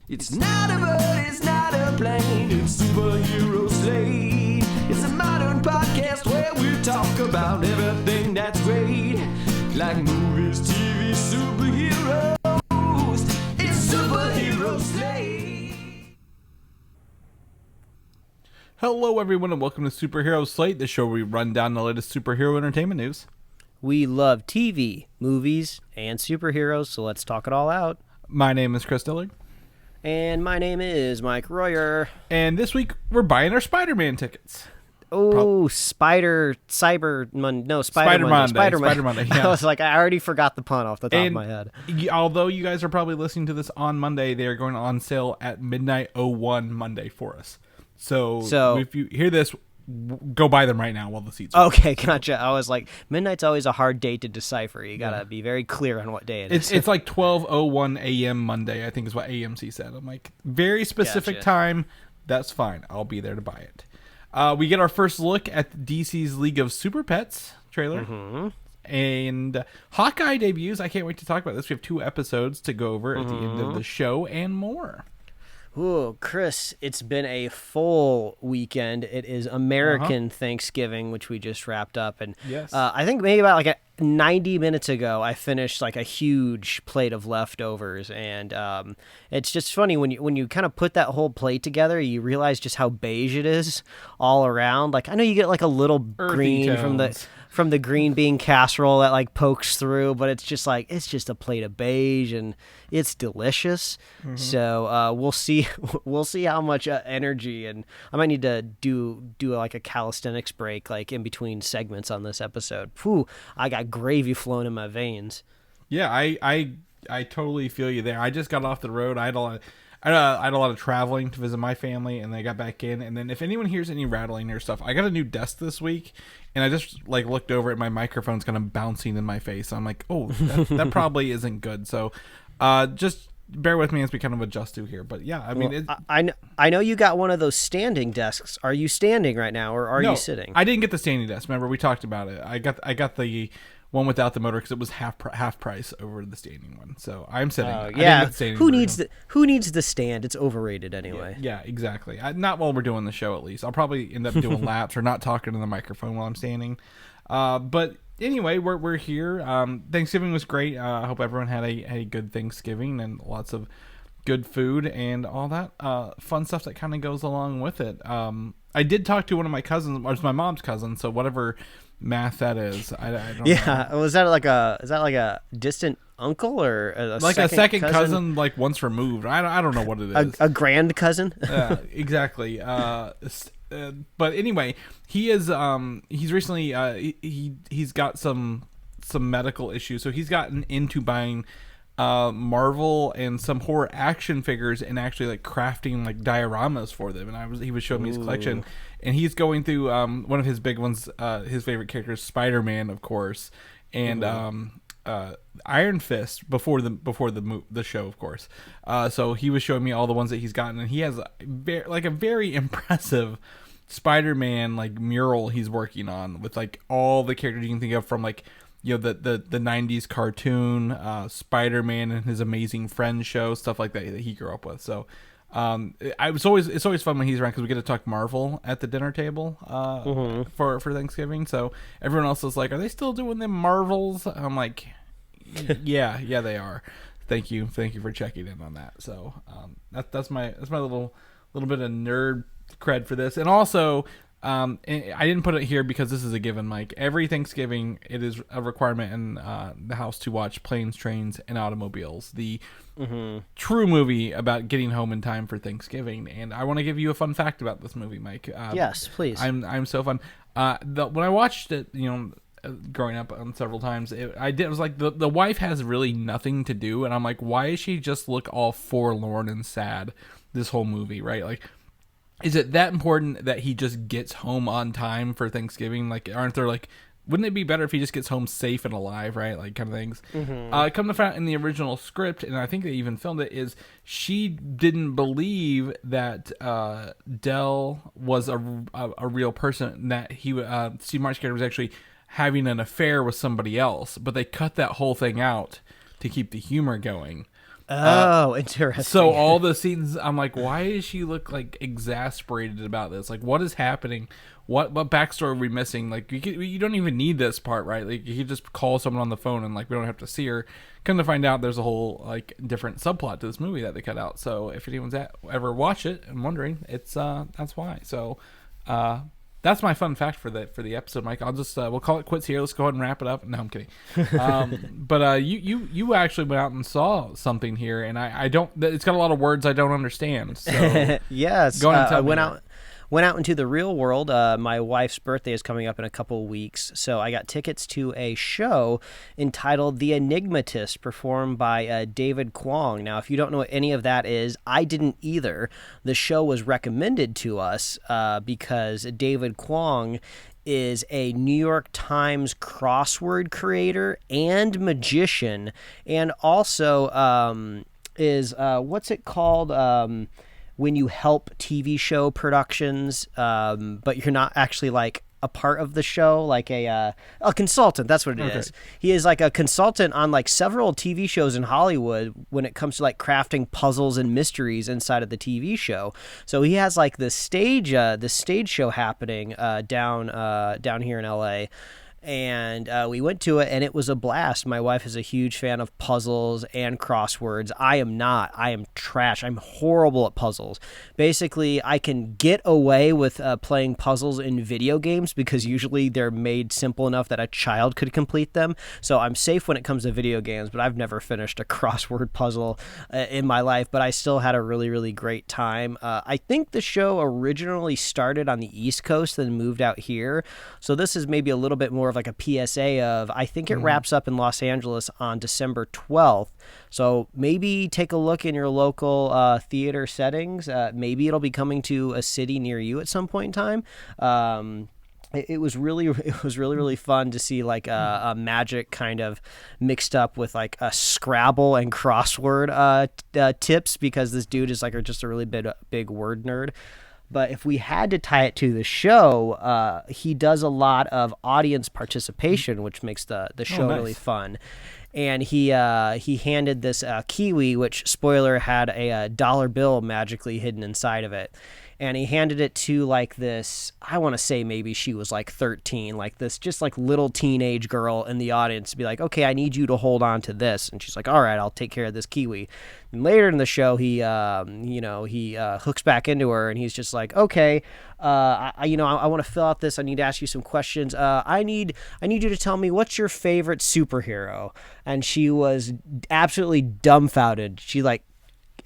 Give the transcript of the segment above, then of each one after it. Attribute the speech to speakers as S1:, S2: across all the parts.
S1: It's not a bird, it's not a plane, it's Superhero Slate. It's a modern podcast where we talk about everything that's great, like movies, TV, superheroes. It's Superhero Slate.
S2: Hello, everyone, and welcome to Superhero Slate, the show where we run down the latest superhero entertainment news.
S3: We love TV, movies, and superheroes, so let's talk it all out.
S2: My name is Chris Dillard.
S3: And my name is Mike Royer.
S2: And this week, we're buying our Spider-Man tickets.
S3: Oh, Spider Monday.
S2: Yeah.
S3: I was like, I already forgot the pun off the top of my head.
S2: Although you guys are probably listening to this on Monday, they are going on sale at midnight 01 Monday for us. So if you hear this, go buy them right now while the seats are
S3: okay, gotcha. I was like, midnight's always a hard date to decipher. You gotta be very clear on what day it is.
S2: It's like 12:01 a.m. Monday, I think is what AMC said. I'm like, very specific time. That's fine. I'll be there to buy it. We get our first look at DC's League of Super Pets trailer. Mm-hmm. And Hawkeye debuts. I can't wait to talk about this. We have 2 episodes to go over at the end of the show and more.
S3: Ooh, Chris, it's been a full weekend. It is American Thanksgiving, which we just wrapped up. And
S2: yes.
S3: I think maybe about 90 minutes ago, I finished a huge plate of leftovers. And it's just funny, when you kind of put that whole plate together, you realize just how beige it is all around. I know you get a little
S2: earthy
S3: green
S2: tones
S3: from the green bean casserole that pokes through, but it's just a plate of beige, and it's delicious. Mm-hmm. So we'll see how much energy, and I might need to do a calisthenics break in between segments on this episode. Phew, I got gravy flowing in my veins.
S2: Yeah, I totally feel you there. I just got off the road. I had a lot of traveling to visit my family, and then I got back in. And then if anyone hears any rattling or stuff, I got a new desk this week, and I just looked over at my microphone's kind of bouncing in my face. I'm like, oh, that probably isn't good. So just bear with me as we kind of adjust to here. But yeah, I mean,
S3: I know you got one of those standing desks. Are you standing right now, or are you sitting?
S2: I didn't get the standing desk. Remember, we talked about it. I got the one without the motor because it was half price over the standing one. So I'm sitting.
S3: Yeah. Who needs the stand? It's overrated anyway.
S2: Yeah, exactly. Not while we're doing the show, at least. I'll probably end up doing laps or not talking to the microphone while I'm standing. But anyway, we're here. Thanksgiving was great. I hope everyone had a good Thanksgiving and lots of good food and all that fun stuff that kind of goes along with it. I did talk to one of my cousins, or it's my mom's cousin, so whatever math that is, I don't know.
S3: Yeah, is that a distant uncle or a
S2: second cousin once removed? I don't know what it is.
S3: A grand cousin?
S2: Exactly. But anyway, he is he's recently he's got some medical issues, so he's gotten into buying Marvel and some horror action figures and actually crafting dioramas for them. And he was showing me his collection, and he's going through one of his big ones. His favorite character is Spider-Man, of course, and Iron Fist before the show, of course. So he was showing me all the ones that he's gotten, and he has a very impressive Spider-Man mural he's working on with all the characters you can think of from the 90s cartoon, Spider-Man and his Amazing Friends show, stuff like that he grew up with. So it's always fun when he's around because we get to talk Marvel at the dinner table for Thanksgiving. So everyone else is like, are they still doing them Marvels? I'm like, yeah, they are. Thank you for checking in on that. So that's my little bit of nerd cred for this. And also, I didn't put it here because this is a given, Mike. Every Thanksgiving, it is a requirement in the house to watch Planes, Trains, and Automobiles, the true movie about getting home in time for Thanksgiving. And I want to give you a fun fact about this movie, Mike.
S3: Yes, please.
S2: I'm so fun. When I watched it, growing up several times, I was like, the wife has really nothing to do, and I'm like, why does she just look all forlorn and sad this whole movie, right? Is it that important that he just gets home on time for Thanksgiving? Aren't there wouldn't it be better if he just gets home safe and alive, right? Kind of things. Come to find out in the original script, and I think they even filmed it, is she didn't believe that Dell was a real person, that Steve Martin's character was actually having an affair with somebody else, but they cut that whole thing out to keep the humor going.
S3: Oh, interesting.
S2: So all the scenes, I'm like, why does she look like exasperated about this? Like, what is happening? What backstory are we missing? Like, you don't even need this part, right? Like, you could just call someone on the phone and like we don't have to see her. Come to find out, there's a whole like different subplot to this movie that they cut out. So if anyone's ever watched it and wondering, it's that's why. So that's my fun fact for the episode, Mike. I'll just we'll call it quits here. Let's go ahead and wrap it up. No, I'm kidding. But you actually went out and saw something here, and I don't. It's got a lot of words I don't understand. So
S3: yes,
S2: go ahead and tell me.
S3: Went out into the real world. My wife's birthday is coming up in a couple of weeks, so I got tickets to a show entitled The Enigmatist, performed by David Kwong. Now, if you don't know what any of that is, I didn't either. The show was recommended to us because David Kwong is a New York Times crossword creator and magician, and also is what's it called? When you help TV show productions, but you're not actually like a part of the show, like a consultant. That's what it is. He is like a consultant on like several TV shows in Hollywood when it comes to like crafting puzzles and mysteries inside of the TV show. So he has like this stage show happening down here in LA. And we went to it, and it was a blast. My wife is a huge fan of puzzles and crosswords. I am not. I am trash. I'm horrible at puzzles. Basically, I can get away with playing puzzles in video games because usually they're made simple enough that a child could complete them. So I'm safe when it comes to video games, but I've never finished a crossword puzzle in my life. But I still had a really, really great time. I think the show originally started on the East Coast, then moved out here. So this is maybe a little bit more of like a PSA of, I think it wraps up in Los Angeles on December 12th. So maybe take a look in your local theater settings. Maybe it'll be coming to a city near you at some point in time. It was really fun to see like a magic kind of mixed up with like a Scrabble and crossword tips, because this dude is like just a really big word nerd. But if we had to tie it to the show, he does a lot of audience participation, which makes the show really fun. And he handed this kiwi, which, spoiler, had a dollar bill magically hidden inside of it. And he handed it to like this, I want to say maybe she was like 13, like this just like little teenage girl in the audience to be like, okay, I need you to hold on to this. And she's like, all right, I'll take care of this kiwi. And later in the show, he hooks back into her, and he's just like, okay, I want to fill out this. I need to ask you some questions. I need you to tell me, what's your favorite superhero? And she was absolutely dumbfounded. She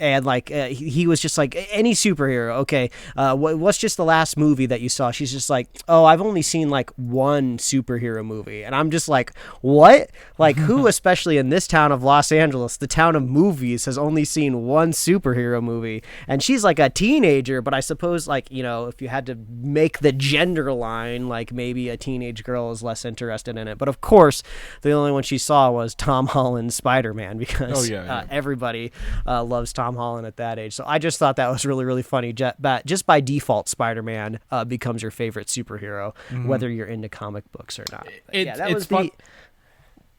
S3: he was just like, any superhero. Okay. What's just the last movie that you saw? She's just like, oh, I've only seen like one superhero movie. And I'm just like, what? Like, who, especially in this town of Los Angeles, the town of movies, has only seen one superhero movie? And she's like a teenager, but I suppose like, if you had to make the gender line, like maybe a teenage girl is less interested in it. But of course, the only one she saw was Tom Holland's Spider-Man, because everybody loves Tom Holland at that age. So I just thought that was really, really funny. Just by default, Spider-Man becomes your favorite superhero, whether you're into comic books or not.
S2: It's fun.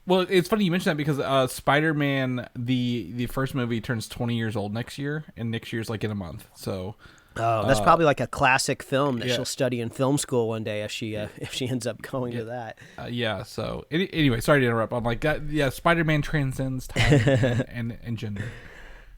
S2: Well, it's funny you mentioned that because Spider-Man, the first movie, turns 20 years old next year, and next year's like in a month. So
S3: that's probably like a classic film that she'll study in film school one day if she ends up going to that.
S2: So anyway, sorry to interrupt. I'm like, Spider-Man transcends time and gender.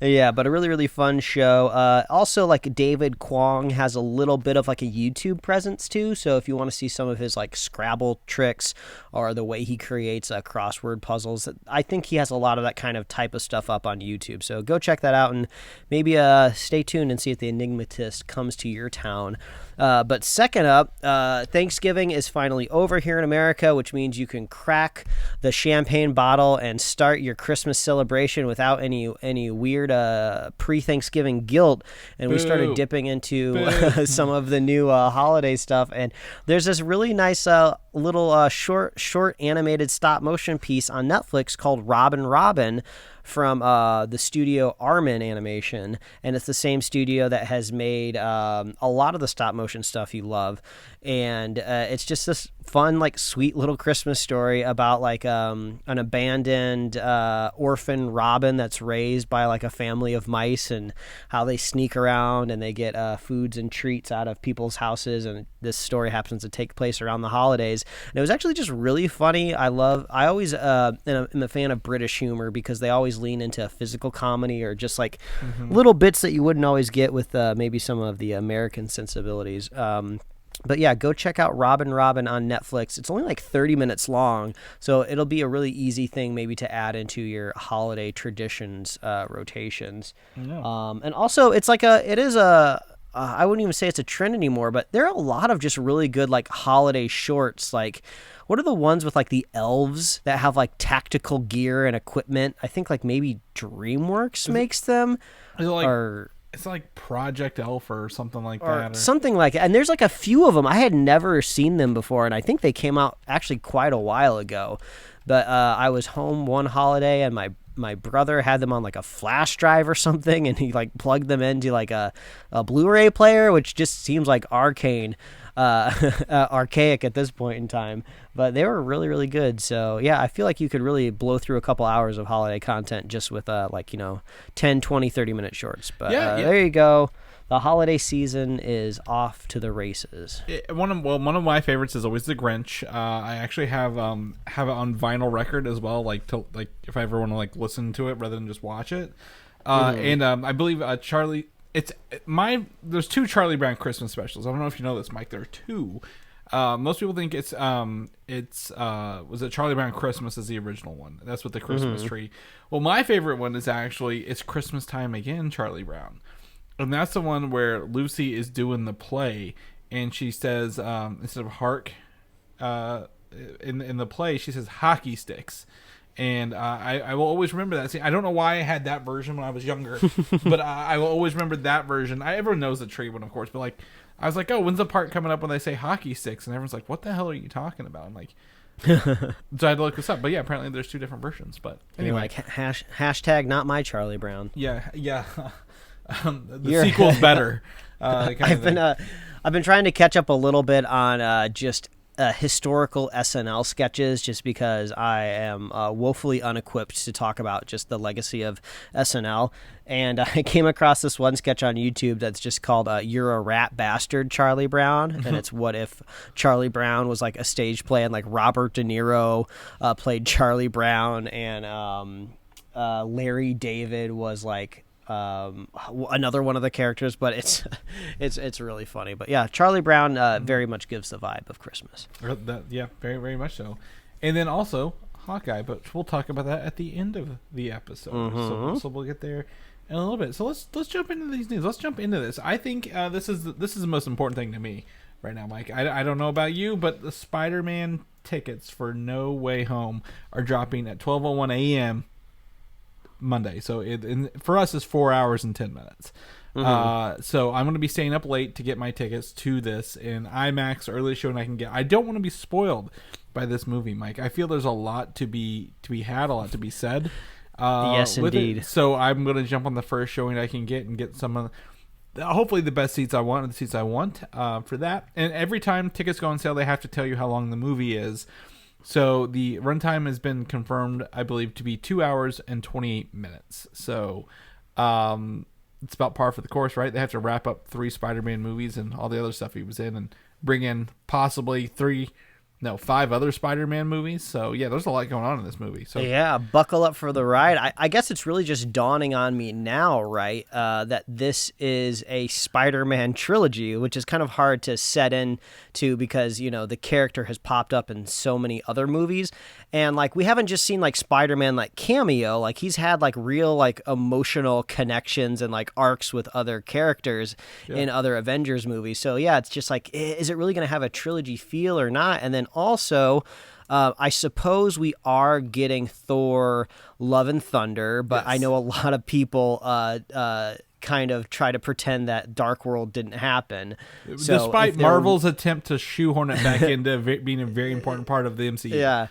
S3: Yeah, but a really, really fun show. Also, like, David Kwong has a little bit of like a YouTube presence too. So if you want to see some of his like Scrabble tricks or the way he creates crossword puzzles, I think he has a lot of that kind of type of stuff up on YouTube. So go check that out, and maybe stay tuned and see if the Enigmatist comes to your town. But second up, Thanksgiving is finally over here in America, which means you can crack the champagne bottle and start your Christmas celebration without any weird pre-Thanksgiving guilt. And we started dipping into some of the new holiday stuff. And there's this really nice little short animated stop motion piece on Netflix called Robin from the studio Armin Animation, and it's the same studio that has made a lot of the stop motion stuff you love. And it's just this fun, like, sweet little Christmas story about like an abandoned orphan robin that's raised by like a family of mice, and how they sneak around and they get foods and treats out of people's houses. And this story happens to take place around the holidays. And it was actually just really funny. I always am a fan of British humor because they always lean into physical comedy or just like little bits that you wouldn't always get with maybe some of the American sensibilities. But yeah, go check out Robin on Netflix. It's only like 30 minutes long, so it'll be a really easy thing maybe to add into your holiday traditions rotations. Yeah. And also, it's like I wouldn't even say it's a trend anymore, but there are a lot of just really good like holiday shorts. Like, what are the ones with like the elves that have like tactical gear and equipment? I think like maybe DreamWorks makes them.
S2: It's like Project Elf or something like
S3: or
S2: that. Or
S3: something like that. And there's like a few of them. I had never seen them before, and I think they came out actually quite a while ago. But I was home one holiday, and my brother had them on like a flash drive or something, and he like plugged them into like a Blu-ray player, which just seems like arcaic at this point in time. But they were really, really good. So yeah, I feel like you could really blow through a couple hours of holiday content just with 10, 20, 30-minute shorts. But there you go. The holiday season is off to the races.
S2: One of my favorites is always The Grinch. I actually have it on vinyl record as well, like if I ever want to like listen to it rather than just watch it. And I believe Charlie. There's 2 Charlie Brown Christmas specials. I don't know if you know this, Mike. There are 2. Most people think it's was it Charlie Brown Christmas is the original one. That's with the Christmas tree. Well, my favorite one is actually It's Christmas Time Again, Charlie Brown. And that's the one where Lucy is doing the play, and she says, instead of hark, in the play, she says hockey sticks. And I will always remember that scene. I don't know why I had that version when I was younger, but I will always remember that version. Everyone knows the tree one, of course, but like I was like, oh, when's the part coming up when they say hockey sticks? And everyone's like, what the hell are you talking about? I'm like, so I had to look this up. But yeah, apparently there's 2 different versions. But anyway,
S3: like hashtag not my Charlie Brown.
S2: Yeah. The sequel's better.
S3: I've been trying to catch up a little bit on just historical SNL sketches, just because I am woefully unequipped to talk about just the legacy of SNL. And I came across this one sketch on YouTube that's just called "You're a Rat Bastard, Charlie Brown," and it's what if Charlie Brown was like a stage play, and like Robert De Niro played Charlie Brown, and Larry David was like another one of the characters. But it's really funny. But yeah, Charlie Brown very much gives the vibe of Christmas.
S2: Yeah, very, very much so. And then also Hawkeye, but we'll talk about that at the end of the episode. So we'll get there in a little bit. So let's jump into these news. Let's jump into this. I think this is the most important thing to me right now, Mike. I don't know about you, but the Spider-Man tickets for No Way Home are dropping at 12:01 a.m. Monday. So for us, it's 4 hours and 10 minutes. So I'm going to be staying up late to get my tickets to this in IMAX, earliest showing I can get. I don't want to be spoiled by this movie, Mike. I feel there's a lot to be had, a lot to be said.
S3: Yes, indeed.
S2: It. So I'm going to jump on the first showing I can get and get some of hopefully the best seats I want, the seats I want for that. And every time tickets go on sale, they have to tell you how long the movie is. So the runtime has been confirmed, I believe, to be 2 hours and 28 minutes. So it's about par for the course, right? They have to wrap up 3 Spider-Man movies and all the other stuff he was in, and bring in possibly 5 other Spider-Man movies. So yeah, there's a lot going on in this movie. So
S3: yeah, buckle up for the ride. I guess it's really just dawning on me now, right, that this is a Spider-Man trilogy, which is kind of hard to set into because, the character has popped up in so many other movies. And like, we haven't just seen like Spider-Man like cameo, like he's had like real like emotional connections and like arcs with other characters in other Avengers movies. So yeah, it's just like, is it really going to have a trilogy feel or not? And then also, I suppose we are getting Thor Love and Thunder, but I know a lot of people kind of try to pretend that Dark World didn't happen. So
S2: despite Marvel's attempt to shoehorn it back into being a very important part of the MCU.
S3: Yeah.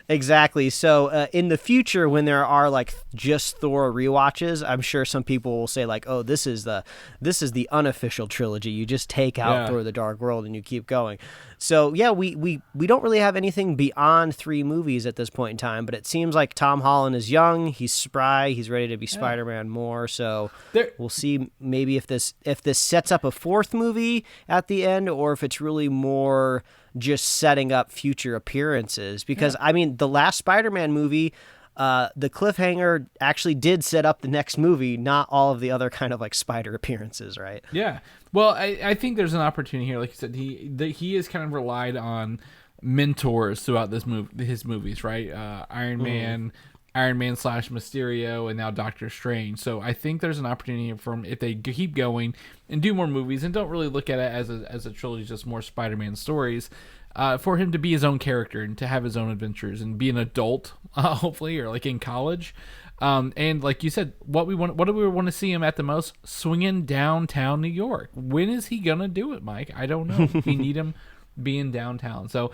S3: Exactly. So in the future, when there are like just Thor rewatches, I'm sure some people will say like, "Oh, this is the unofficial trilogy. You just take out Thor: The Dark World and you keep going." So yeah, we don't really have anything beyond 3 movies at this point in time, but it seems like Tom Holland is young, he's spry, he's ready to be Spider-Man more. So we'll see maybe if this sets up a 4th movie at the end, or if it's really more just setting up future appearances. Because I mean, the last Spider-Man movie, the cliffhanger actually did set up the next movie, not all of the other kind of like spider appearances, right?
S2: Yeah. Well, I think there's an opportunity here. Like you said, he has kind of relied on mentors throughout his movies, right? Iron Man / Mysterio, and now Doctor Strange. So I think there's an opportunity for him, if they keep going and do more movies and don't really look at it as a trilogy, just more Spider-Man stories, for him to be his own character and to have his own adventures and be an adult, hopefully, or like in college. And like you said, what do we want to see him at the most? Swinging downtown New York. When is he gonna do it, Mike? I don't know. We need him being downtown. So,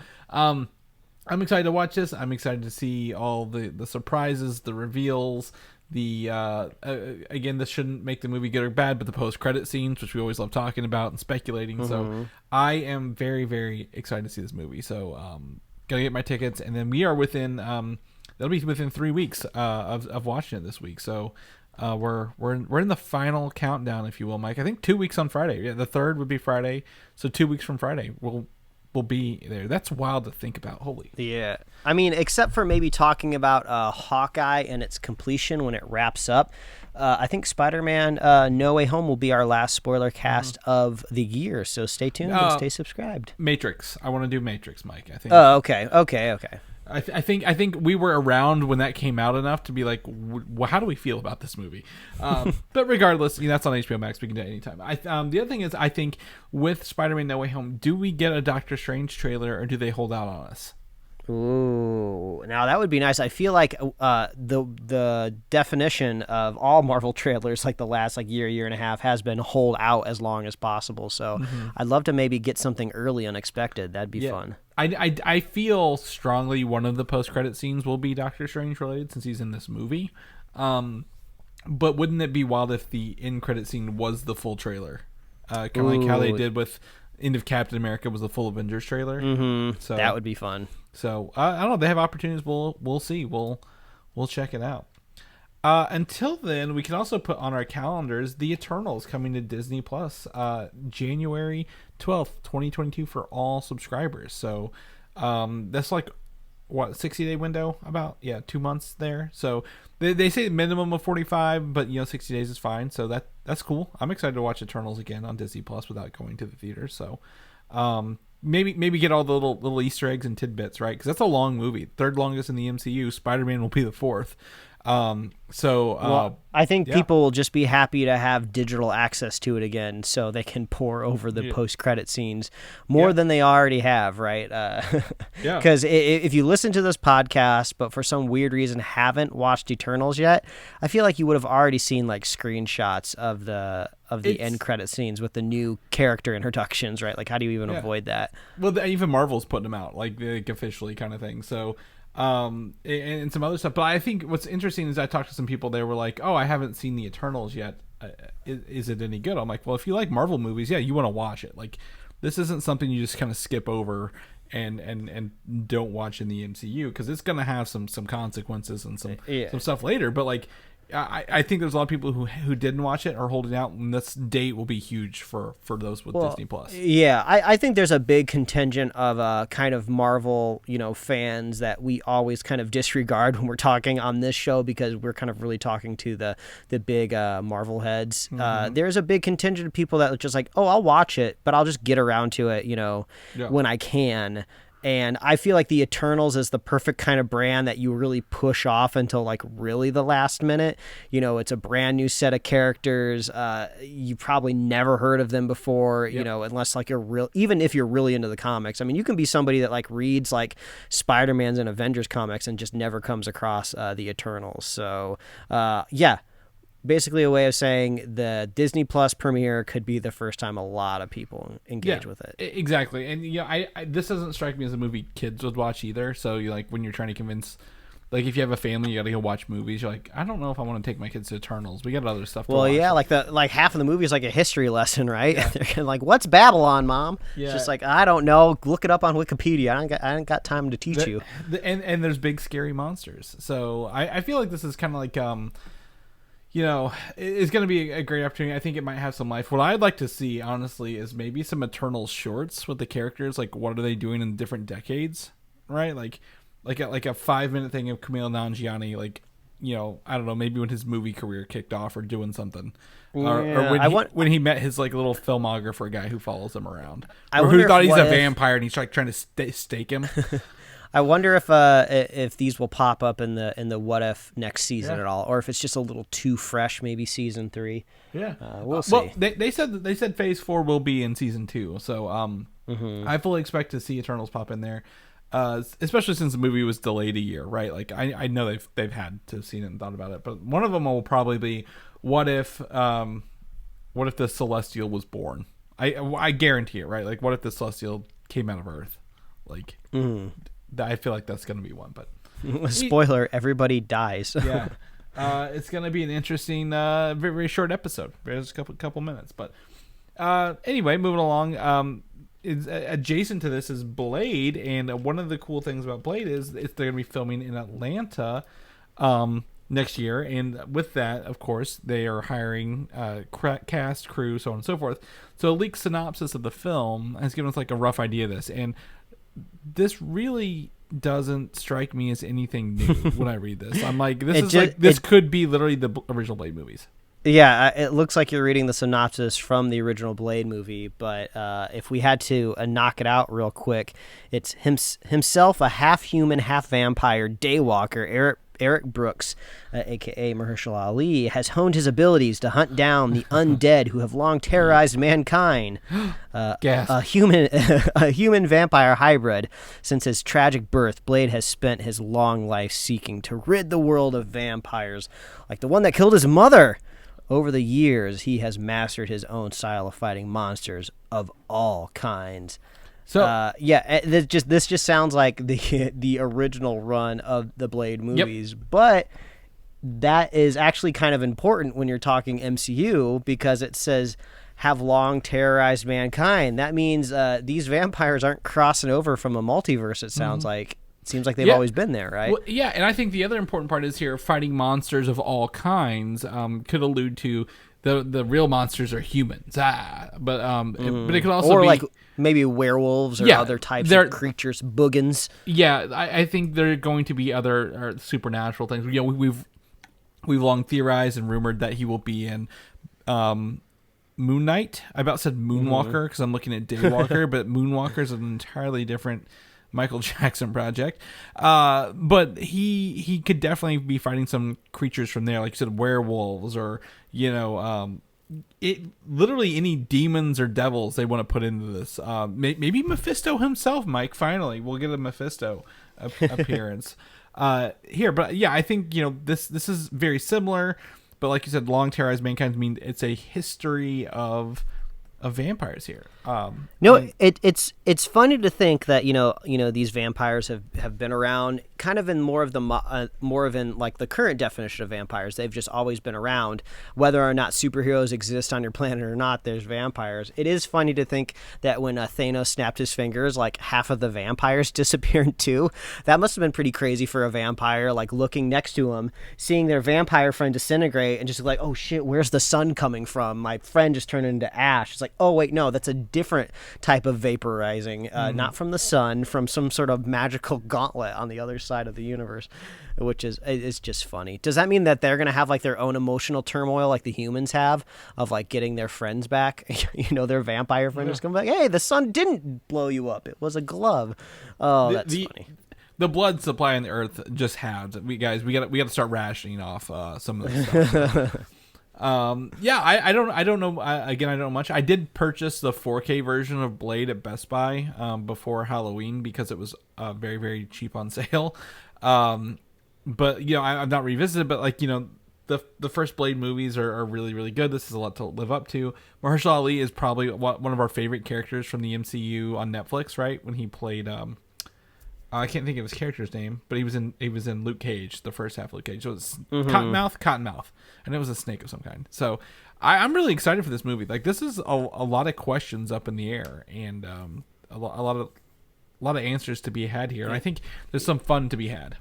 S2: I'm excited to watch this. I'm excited to see all the surprises, the reveals, again, this shouldn't make the movie good or bad, but the post-credit scenes, which we always love talking about and speculating. So I am very, very excited to see this movie. So gonna get my tickets, and then we are within that'll be within 3 weeks of watching it this week. So we're in the final countdown, if you will, Mike. I think 2 weeks on Friday. Yeah, the 3rd would be Friday. So 2 weeks from Friday, we'll be there. That's wild to think about. Holy.
S3: Yeah. I mean, except for maybe talking about Hawkeye and its completion when it wraps up, I think Spider-Man No Way Home will be our last spoiler cast of the year. So stay tuned and stay subscribed.
S2: Matrix. I want to do Matrix, Mike. I think.
S3: Oh, okay.
S2: I think we were around when that came out enough to be like, how do we feel about this movie? But regardless, that's on HBO Max. We can do it anytime. The other thing is, I think with Spider-Man No Way Home, do we get a Doctor Strange trailer, or do they hold out on us?
S3: Ooh, now that would be nice. I feel like the definition of all Marvel trailers, like the last year and a half, has been hold out as long as possible. So I'd love to maybe get something early, unexpected. That'd be fun.
S2: I feel strongly one of the post-credit scenes will be Doctor Strange related, since he's in this movie. But wouldn't it be wild if the end credit scene was the full trailer? Kind of like how they did with end of Captain America was the full Avengers trailer. So
S3: that would be fun.
S2: So I don't know. They have opportunities. We'll see. We'll check it out. Until then, we can also put on our calendars The Eternals coming to Disney Plus, January 12th, 2022 for all subscribers. So that's like what, 60-day window? About 2 months there. So they say minimum of 45, but 60 days is fine. So that's cool. I'm excited to watch Eternals again on Disney Plus without going to the theater. So maybe get all the little Easter eggs and tidbits, right? Because that's a long movie, 3rd longest in the MCU. Spider-Man will be the 4th.
S3: I think people will just be happy to have digital access to it again, so they can pour over the post-credit scenes more than they already have, right? Because if you listen to this podcast, but for some weird reason haven't watched Eternals yet, I feel like you would have already seen screenshots of the end credit scenes with the new character introductions, right? Like, how do you even avoid that?
S2: Well, even Marvel's putting them out, like officially, kind of thing. So. And some other stuff, but I think what's interesting is I talked to some people. They were like, "Oh, I haven't seen the Eternals yet. Is it any good?" I'm like, "Well, if you like Marvel movies, you want to watch it. Like, this isn't something you just kind of skip over and don't watch in the MCU, because it's gonna have some consequences and some stuff later. But I think there's a lot of people who didn't watch it are holding out, and this date will be huge for those with Disney Plus.
S3: Yeah, I think there's a big contingent of kind of Marvel, fans that we always kind of disregard when we're talking on this show, because we're kind of really talking to the big Marvel heads. There's a big contingent of people that are just like, oh, I'll watch it, but I'll just get around to it, when I can. And I feel like the Eternals is the perfect kind of brand that you really push off until really the last minute. It's a brand new set of characters. You probably never heard of them before, unless even if you're really into the comics. I mean, you can be somebody that reads Spider-Man's and Avengers comics and just never comes across the Eternals. So, basically a way of saying the Disney Plus premiere could be the first time a lot of people engage with it.
S2: Exactly. And I this doesn't strike me as a movie kids would watch either. So you like when you're trying to convince, like if you have a family, you got to go watch movies. You're like, I don't know if I want to take my kids to Eternals. We got other stuff to watch.
S3: Well, yeah, like half of the movie is like a history lesson, right? Yeah. They're kinda like, what's Babylon, Mom?
S2: Yeah.
S3: It's just like, I don't know. Look it up on Wikipedia. I ain't got time to teach you.
S2: And there's big scary monsters. So I feel like this is kind of like it's going to be a great opportunity. I think it might have some life. What I'd like to see, honestly, is maybe some Eternals shorts with the characters. Like, what are they doing in different decades, right? Like a 5-minute thing of Kumail Nanjiani, like, I don't know, maybe when his movie career kicked off or doing something.
S3: Yeah,
S2: Or when he met his like little filmographer guy who follows him around.
S3: Or
S2: who thought he's a vampire and he's like trying to stake him.
S3: I wonder if these will pop up in the What If next season at all, or if it's just a little too fresh, maybe season 3.
S2: Yeah,
S3: we'll see.
S2: Well, they said Phase 4 will be in season 2, so I fully expect to see Eternals pop in there, especially since the movie was delayed a year, right? Like I know they've had to have seen it and thought about it, but one of them will probably be what if the Celestial was born? I guarantee it, right? Like what if the Celestial came out of Earth? Like. I feel like that's going to be one, but
S3: spoiler: everybody dies.
S2: Yeah, it's going to be an interesting, very, very short episode. Just a couple minutes, but anyway, moving along. Adjacent to this is Blade, and one of the cool things about Blade is they're going to be filming in Atlanta next year, and with that, of course, they are hiring cast, crew, so on and so forth. So a leaked synopsis of the film has given us like a rough idea of this, and this really doesn't strike me as anything new when I read this. I'm like, this could be literally the original Blade movies.
S3: Yeah, it looks like you're reading the synopsis from the original Blade movie, but if we had to knock it out real quick, it's himself a half-human, half-vampire Daywalker, Eric Brooks, a.k.a. Mahershala Ali, has honed his abilities to hunt down the undead who have long terrorized mankind. A human vampire hybrid. Since his tragic birth, Blade has spent his long life seeking to rid the world of vampires, like the one that killed his mother. Over the years, he has mastered his own style of fighting monsters of all kinds. So this just sounds like the original run of the Blade movies, but that is actually kind of important when you're talking MCU because it says have long terrorized mankind. That means these vampires aren't crossing over from a multiverse. It sounds like. It seems like they've always been there, right?
S2: Well, yeah, and I think the other important part is here fighting monsters of all kinds could allude to the real monsters are humans. But it could also be...
S3: like maybe werewolves or other types of creatures, boogans.
S2: Yeah, I think there are going to be other supernatural things. We've long theorized and rumored that he will be in Moon Knight. I about said Moonwalker because I'm looking at Daywalker, but Moonwalker is an entirely different Michael Jackson project. But he could definitely be fighting some creatures from there, like you said, werewolves or literally any demons or devils they want to put into this. Maybe Mephisto himself, Mike. Finally, we'll get a Mephisto appearance here. But yeah, I think this is very similar. But like you said, long terrorized mankind mean it's a history of vampires here.
S3: It's funny to think that these vampires have been around kind of in more of like the current definition of vampires. They've just always been around, whether or not superheroes exist on your planet or not. There's vampires. It is funny to think that when Thanos snapped his fingers, like half of the vampires disappeared too. That must have been pretty crazy for a vampire, like looking next to him, seeing their vampire friend disintegrate, and just like, oh shit, where's the sun coming from? My friend just turned into ash. It's like, oh wait, no, that's a different type of vaporizing, not from the sun, from some sort of magical gauntlet on the other side of the universe, which is just funny. Does that mean that they're going to have like their own emotional turmoil like the humans have of like getting their friends back? Their vampire friend is going to be like, hey, the sun didn't blow you up. It was a glove. Oh, that's funny.
S2: The blood supply on the Earth just halved. We got to start rationing off some of this stuff. I don't know. I don't know much. I did purchase the 4K version of Blade at Best Buy before Halloween because it was very, very cheap on sale. But I've not revisited. But the first Blade movies are really, really good. This is a lot to live up to. Mahershala Ali is probably one of our favorite characters from the MCU on Netflix, right? When he played, I can't think of his character's name, but he was in Luke Cage, the first half of Luke Cage. So it was Cottonmouth, and it was a snake of some kind. So I'm really excited for this movie. Like, this is a lot of questions up in the air, and a lot of answers to be had here. And I think there's some fun to be had.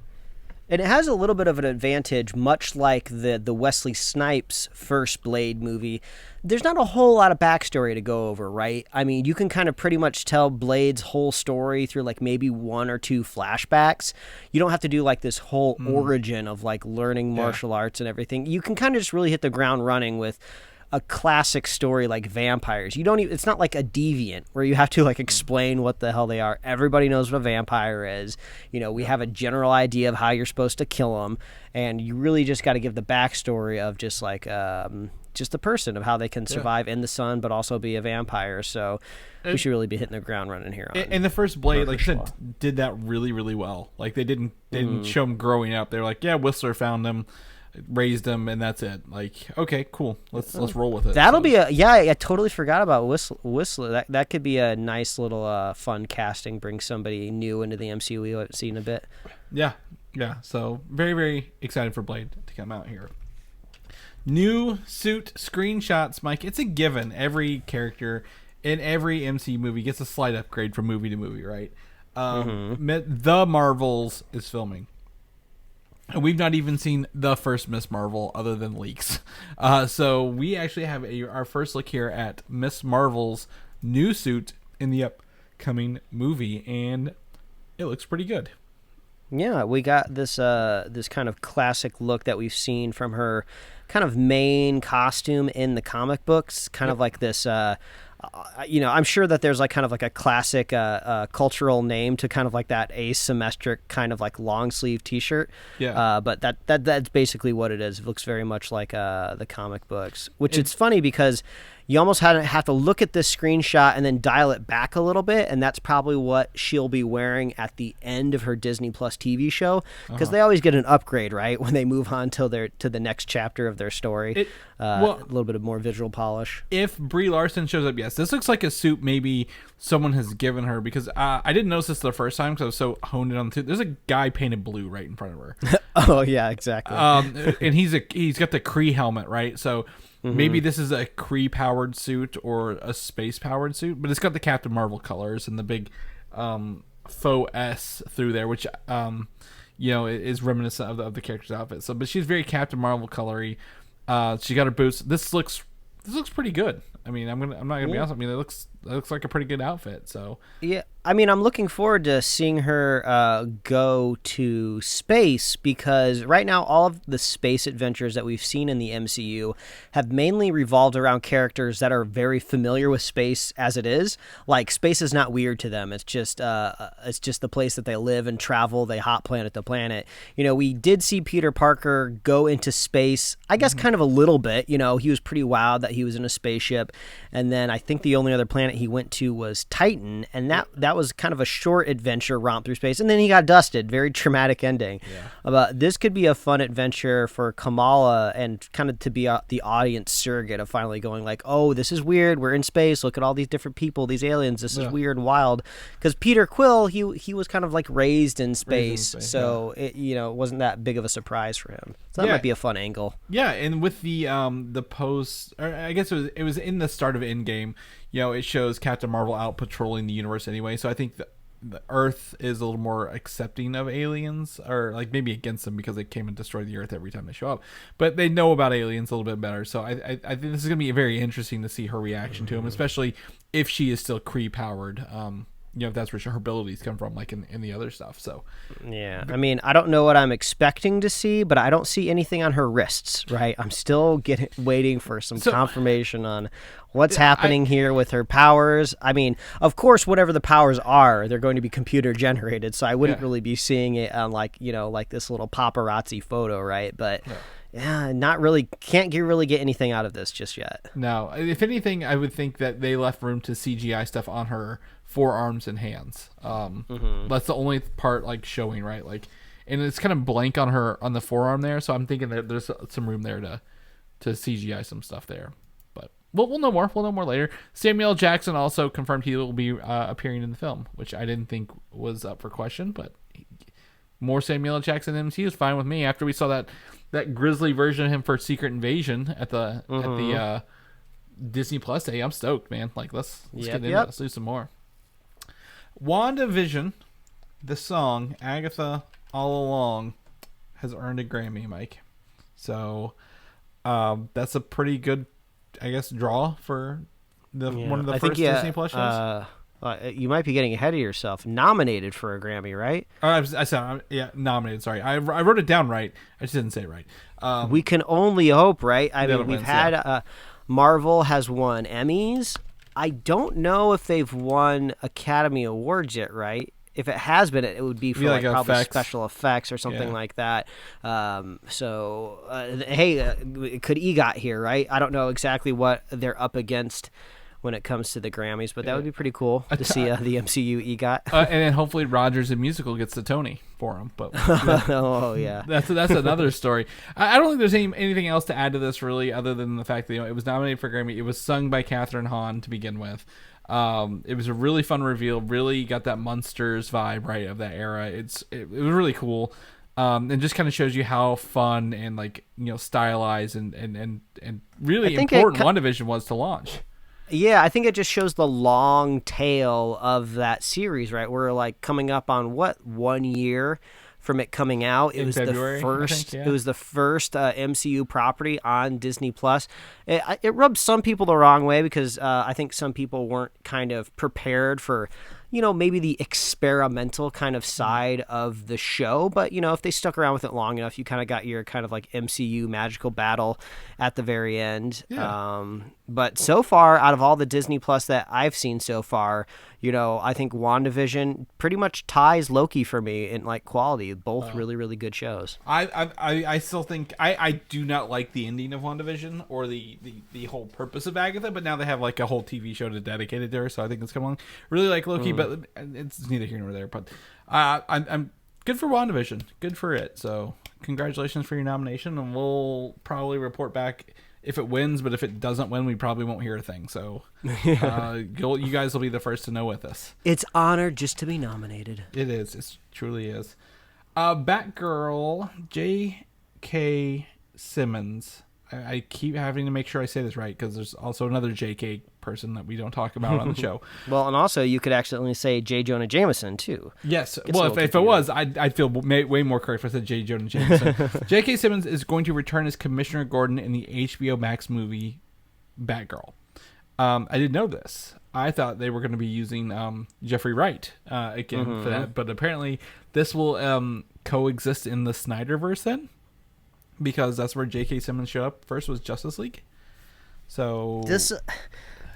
S3: And it has a little bit of an advantage, much like the Wesley Snipes first Blade movie. There's not a whole lot of backstory to go over, right? I mean, you can kind of pretty much tell Blade's whole story through like maybe one or two flashbacks. You don't have to do like this whole origin of like learning martial arts and everything. You can kind of just really hit the ground running with a classic story like vampires. You don't even, it's not like a Deviant where you have to like explain what the hell they are. Everybody knows what a vampire is. You know, we have a general idea of how you're supposed to kill them, and you really just got to give the backstory of just like just the person, of how they can survive in the sun but also be a vampire. So we should really be hitting the ground running here.
S2: And the first Blade, like I said, did that really, really well. Like they didn't show him growing up. They were like, yeah, Whistler found him, raised him, and that's it. Like, okay, cool, let's roll with it.
S3: That'll be I totally forgot about Whistler. That could be a nice little fun casting, bring somebody new into the MCU we haven't seen a bit. Yeah.
S2: So very, very excited for Blade to come out here. New suit screenshots, Mike. It's a given. Every character in every MCU movie gets a slight upgrade from movie to movie, right? The Marvels is filming. And we've not even seen the first Miss Marvel other than leaks. So we actually have our first look here at Miss Marvel's new suit in the upcoming movie, and it looks pretty good.
S3: Yeah, we got this this kind of classic look that we've seen from her kind of main costume in the comic books, kind of like this I'm sure that there's like kind of like a classic cultural name to kind of like that asymmetric kind of like long sleeve t-shirt. Yeah. But that's basically what it is. It looks very much like the comic books, which it's funny because you almost have to look at this screenshot and then dial it back a little bit, and that's probably what she'll be wearing at the end of her Disney Plus TV show, because they always get an upgrade, right, when they move on to the next chapter of their story. A little bit of more visual polish.
S2: If Brie Larson shows up, yes, this looks like a suit maybe someone has given her, because I didn't notice this the first time because I was so honed in on the suit. There's a guy painted blue right in front of her.
S3: Oh yeah, exactly.
S2: And he's got the Kree helmet, right? So maybe this is a Kree-powered suit or a space-powered suit, but it's got the Captain Marvel colors and the big faux S through there, which is reminiscent of the character's outfit. So, but she's very Captain Marvel colory. She got her boots. This looks pretty good. I mean, I'm not gonna be honest. I mean, it looks like a pretty good outfit. So
S3: yeah, I mean, I'm looking forward to seeing her go to space, because right now all of the space adventures that we've seen in the MCU have mainly revolved around characters that are very familiar with space as it is. Like, space is not weird to them. It's just the place that they live and travel. They hop planet to planet. You know, we did see Peter Parker go into space, I guess kind of a little bit. You know, he was pretty wowed that he was in a spaceship. And then I think the only other planet he went to was Titan, and that was kind of a short adventure romp through space, and then he got dusted. Very traumatic ending. Yeah. But this could be a fun adventure for Kamala, and kind of to be the audience surrogate of finally going like, oh, this is weird. We're in space. Look at all these different people, these aliens. This is weird and wild. Because Peter Quill, he was kind of like raised in space, so it wasn't that big of a surprise for him. So that might be a fun angle.
S2: Yeah, and with the post, or I guess it was in the start of Endgame. It shows Captain Marvel out patrolling the universe anyway. So I think the Earth is a little more accepting of aliens, or like maybe against them because they came and destroy the Earth every time they show up. But they know about aliens a little bit better. So I think this is going to be very interesting to see her reaction to them, especially if she is still Kree powered. If that's where her abilities come from, like in the other stuff. So
S3: yeah, I mean, I don't know what I'm expecting to see, but I don't see anything on her wrists, right? I'm still waiting for some confirmation on what's happening here with her powers. I mean, of course, whatever the powers are, they're going to be computer generated, so I wouldn't really be seeing it on like this little paparazzi photo, right? But yeah, not really. Can't really get anything out of this just yet.
S2: No, if anything, I would think that they left room to CGI stuff on her forearms and hands. That's the only part like showing, right? Like, and it's kind of blank on her on the forearm there. So I'm thinking that there's some room there to CGI some stuff there. But we'll know more. We'll know more later. Samuel L. Jackson also confirmed he will be appearing in the film, which I didn't think was up for question, but more Samuel L. Jackson in MCU is fine with me. After we saw that grisly version of him for Secret Invasion at the Disney Plus day, I'm stoked, man. Like let's get into it. Let's do some more. WandaVision, the song Agatha All Along, has earned a Grammy, Mike. So that's a pretty good, I guess, draw for one of the first Disney Plus shows.
S3: You might be getting ahead of yourself. Nominated for a Grammy, right?
S2: I said, nominated. Sorry, I wrote it down right. I just didn't say it right.
S3: We can only hope, right? I mean, we've had Marvel has won Emmys. I don't know if they've won Academy Awards yet, right? If it has been, it would be for like probably effects. Special effects or something like that. Hey, could EGOT here, right? I don't know exactly what they're up against when it comes to the Grammys, but that would be pretty cool to see the MCU EGOT.
S2: And then hopefully Rogers the Musical gets the Tony for him. But
S3: oh yeah,
S2: that's another story. I don't think there's anything else to add to this really, other than the fact that it was nominated for Grammy. It was sung by Catherine Hahn to begin with. It was a really fun reveal. Really got that Munsters vibe right of that era. It was really cool. And just kind of shows you how fun and stylized and really important WandaVision was to launch.
S3: Yeah, I think it just shows the long tail of that series, right? We're like coming up on 1 year from it coming out. It was February, the first. It was the first MCU property on Disney Plus. It rubbed some people the wrong way because I think some people weren't kind of prepared for, maybe the experimental kind of side of the show. But if they stuck around with it long enough, you kind of got your kind of like MCU magical battle at the very end. Yeah. But so far, out of all the Disney Plus that I've seen so far, I think WandaVision pretty much ties Loki for me in like quality. Both really, really good shows.
S2: I still think I do not like the ending of WandaVision or the whole purpose of Agatha, but now they have like a whole TV show dedicated to her, so I think it's coming along. Really like Loki, but it's neither here nor there. But I'm good for WandaVision. Good for it. So congratulations for your nomination, and we'll probably report back if it wins, but if it doesn't win, we probably won't hear a thing. So you guys will be the first to know with us.
S3: It's honored just to be nominated.
S2: It is. It truly is. Batgirl, J.K. Simmons. I keep having to make sure I say this right because there's also another J.K. person that we don't talk about on the show.
S3: Well, and also you could accidentally say J. Jonah Jameson too.
S2: Yes. Well, if it was, I'd feel way more correct if I said J. Jonah Jameson. J.K. Simmons is going to return as Commissioner Gordon in the HBO Max movie Batgirl. I didn't know this. I thought they were going to be using Jeffrey Wright again for that, but apparently this will coexist in the Snyderverse then. Because that's where J.K. Simmons showed up first was Justice League. So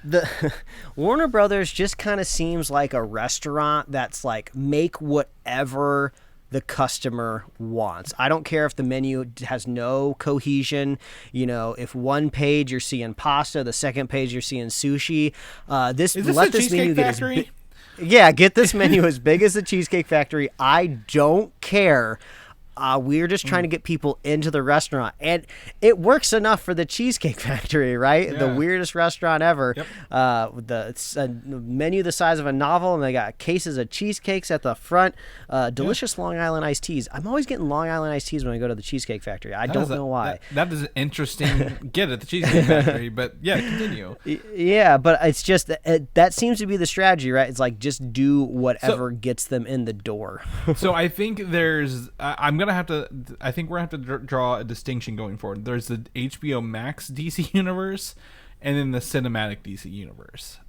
S3: the Warner Brothers just kind of seems like a restaurant that's like make whatever the customer wants. I don't care if the menu has no cohesion. If one page you're seeing pasta, the second page you're seeing sushi.
S2: Is this a Cheesecake Factory?
S3: Get this menu as big as the Cheesecake Factory. I don't care. We're just trying to get people into the restaurant, and it works enough for the Cheesecake Factory, right? Yeah. The weirdest restaurant ever. Yep. It's a menu the size of a novel, and they got cases of cheesecakes at the front. Delicious Long Island iced teas. I'm always getting Long Island iced teas when I go to the Cheesecake Factory. I don't know why.
S2: That is an interesting get at the Cheesecake Factory, but yeah, continue.
S3: Yeah, but it's just that seems to be the strategy, right? It's like just do whatever gets them in the door.
S2: So I think I think we're gonna have to draw a distinction going forward. There's the HBO Max DC universe, and then the cinematic DC universe.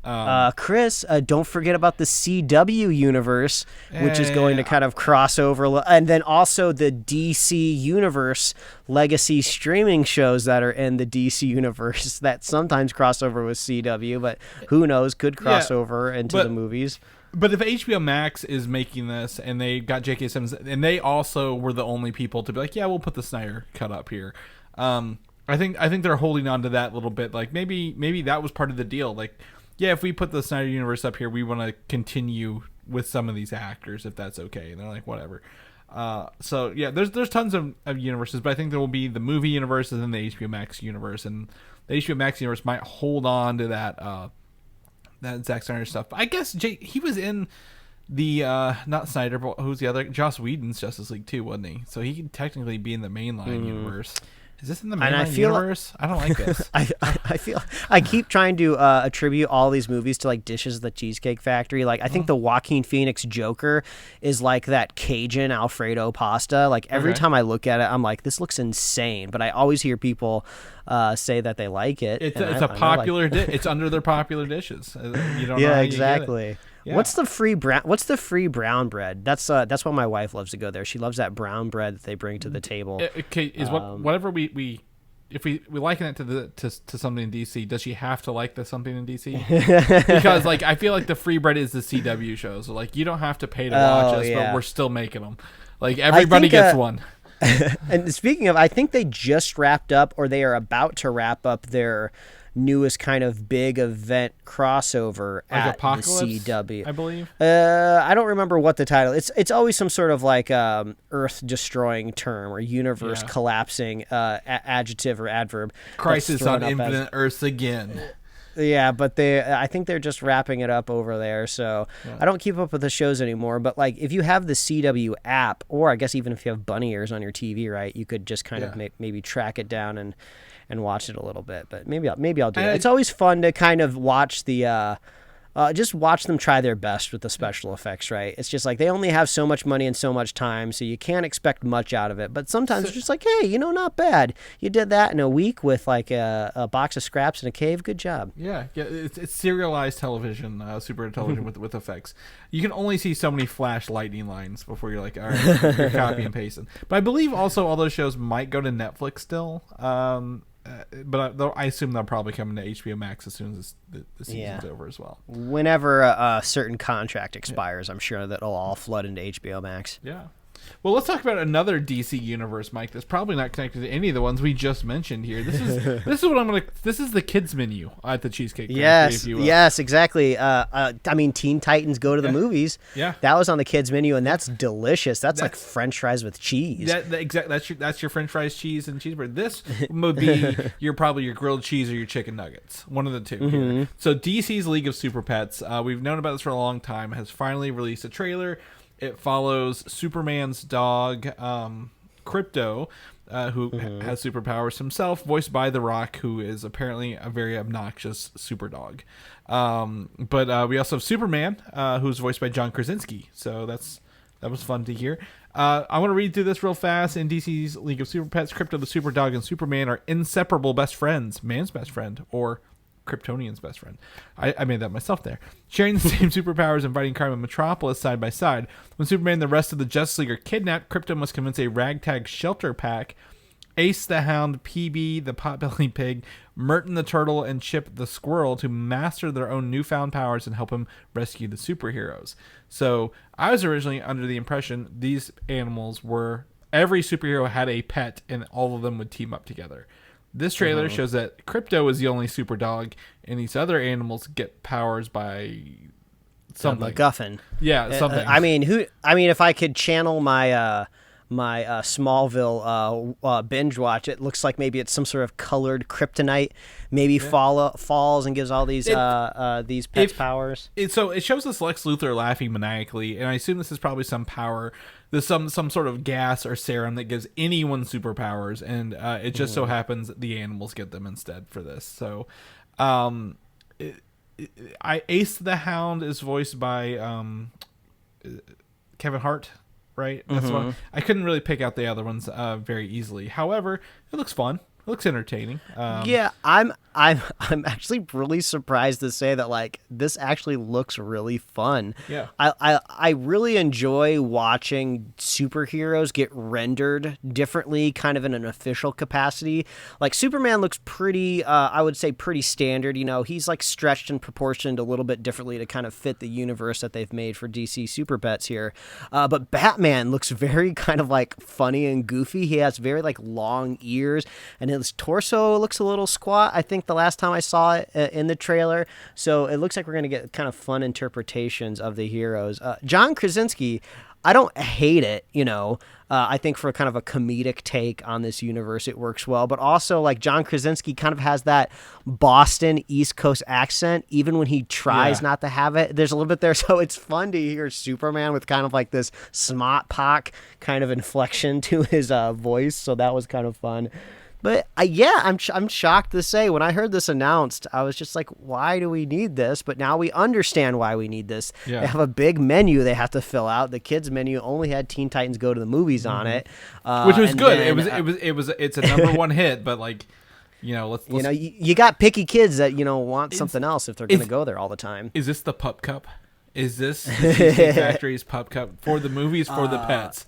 S3: Chris, don't forget about the CW universe, which is going to kind of cross over, and then also the DC universe legacy streaming shows that are in the DC universe that sometimes cross over with CW, but who knows, could cross over into the movies.
S2: But if HBO Max is making this and they got J.K. Simmons, and they also were the only people to be like, yeah, we'll put the Snyder cut up here. I think they're holding on to that a little bit. Like maybe that was part of the deal. Like, yeah, if we put the Snyder universe up here, we want to continue with some of these actors if that's okay. And they're like, whatever. So yeah, there's tons of universes, but I think there will be the movie universe and then the HBO Max universe, and the HBO Max universe might hold on to that Zack Snyder stuff. But I guess he was in the not Snyder, but who's the other? Joss Whedon's Justice League too, wasn't he? So he could technically be in the mainline universe. Is this in the mainline universe? I don't like this.
S3: I feel I keep trying to attribute all these movies to like Dishes at the Cheesecake Factory. Like I think the Joaquin Phoenix Joker is like that Cajun Alfredo pasta. Like every time I look at it, I'm like, this looks insane. But I always hear people say that they like it.
S2: It's a popular dish. It's under their popular dishes. You don't know how
S3: exactly.
S2: You get it. Yeah.
S3: What's the free brown bread? That's what my wife loves to go there. She loves that brown bread that they bring to the table.
S2: Okay, is whatever we if we liken it to something in DC, does she have to like the something in DC? Because like I feel like the free bread is the CW show, so like you don't have to pay to watch us, but we're still making them. Like everybody gets one.
S3: And speaking of, I think they just wrapped up, or they are about to wrap up their newest kind of big event crossover
S2: like
S3: at
S2: Apocalypse,
S3: the CW.
S2: I believe.
S3: I don't remember what the title. It's always some sort of like Earth destroying term or universe collapsing adjective or adverb.
S2: Crisis on Infinite Earths again.
S3: Yeah, but I think they're just wrapping it up over there. So I don't keep up with the shows anymore. But like, if you have the CW app, or I guess even if you have bunny ears on your TV, right, you could just kind of maybe track it down and watch it a little bit. But maybe I'll do it. It's always fun to kind of watch the just watch them try their best with the special effects, right? It's just like they only have so much money and so much time, so you can't expect much out of it. But sometimes it's just like, hey, not bad. You did that in a week with like a box of scraps in a cave. Good job.
S2: Yeah. It's serialized television, super television with effects. You can only see so many flash lightning lines before you're like, all right, you're copy and pasting. But I believe also all those shows might go to Netflix still. But I assume they'll probably come into HBO Max as soon as the season's over as well.
S3: Whenever a certain contract expires, I'm sure that'll all flood into HBO Max.
S2: Yeah. Well, let's talk about another DC universe, Mike. That's probably not connected to any of the ones we just mentioned here. This is the kids menu at the Cheesecake Factory.
S3: Yes, exactly. I mean, Teen Titans Go to the Movies.
S2: Yeah,
S3: that was on the kids menu, and that's delicious. That's like French fries with cheese.
S2: That's your French fries, cheese, and cheeseburger. This would be your grilled cheese or your chicken nuggets. One of the two. Here. So DC's League of Super Pets. We've known about this for a long time. Has finally released a trailer. It follows Superman's dog, Crypto, who has superpowers himself, voiced by The Rock, who is apparently a very obnoxious super dog. But we also have Superman, who's voiced by John Krasinski. So that was fun to hear. I want to read through this real fast. In DC's League of Super Pets, Crypto the Super Dog and Superman are inseparable best friends. Man's best friend, or Kryptonian's best friend. I made that myself there. Sharing the same superpowers and fighting crime in Metropolis side by side. When Superman and the rest of the Justice League are kidnapped, Krypto must convince a ragtag shelter pack, Ace the Hound, PB the Potbelly Pig, Merton the Turtle, and Chip the Squirrel to master their own newfound powers and help him rescue the superheroes. So I was originally under the impression these animals were, every superhero had a pet and all of them would team up together. This trailer shows that Crypto is the only super dog, and these other animals get powers by something.
S3: MacGuffin.
S2: Yeah, something.
S3: I mean, if I could channel my my Smallville binge watch, it looks like maybe it's some sort of colored kryptonite. Maybe falls and gives all these pets powers.
S2: So it shows us Lex Luthor laughing maniacally, and I assume this is probably some power. There's some sort of gas or serum that gives anyone superpowers, and it just so happens that the animals get them instead for this. So, Ace the Hound is voiced by Kevin Hart, right? That's one. I couldn't really pick out the other ones very easily. However, it looks fun. It looks entertaining.
S3: Yeah, I'm actually really surprised to say that like this actually looks really fun.
S2: Yeah,
S3: I really enjoy watching superheroes get rendered differently, kind of in an official capacity. Like Superman looks pretty, I would say pretty standard. He's like stretched and proportioned a little bit differently to kind of fit the universe that they've made for DC Super Pets here. But Batman looks very kind of like funny and goofy. He has very like long ears, and his torso looks a little squat, I think, the last time I saw it in the trailer. So it looks like we're going to get kind of fun interpretations of the heroes. John Krasinski, I don't hate it, you know. I think for kind of a comedic take on this universe, it works well. But also, like, John Krasinski kind of has that Boston East Coast accent, even when he tries not to have it. There's a little bit there, so it's fun to hear Superman with kind of like this smart pock kind of inflection to his voice. So that was kind of fun. But I'm shocked to say when I heard this announced, I was just like, why do we need this? But now we understand why we need this.
S2: Yeah.
S3: They have a big menu they have to fill out. The kids menu only had Teen Titans Go to the Movies on it,
S2: which was good.
S3: Then,
S2: it's a number one hit, but like, you know, let's
S3: you know, you got picky kids that, you know, want something else if they're going to go there all the time.
S2: Is this the Pup Cup? Is this the Cheesecake Factory's Pup Cup for the movies, for the pets?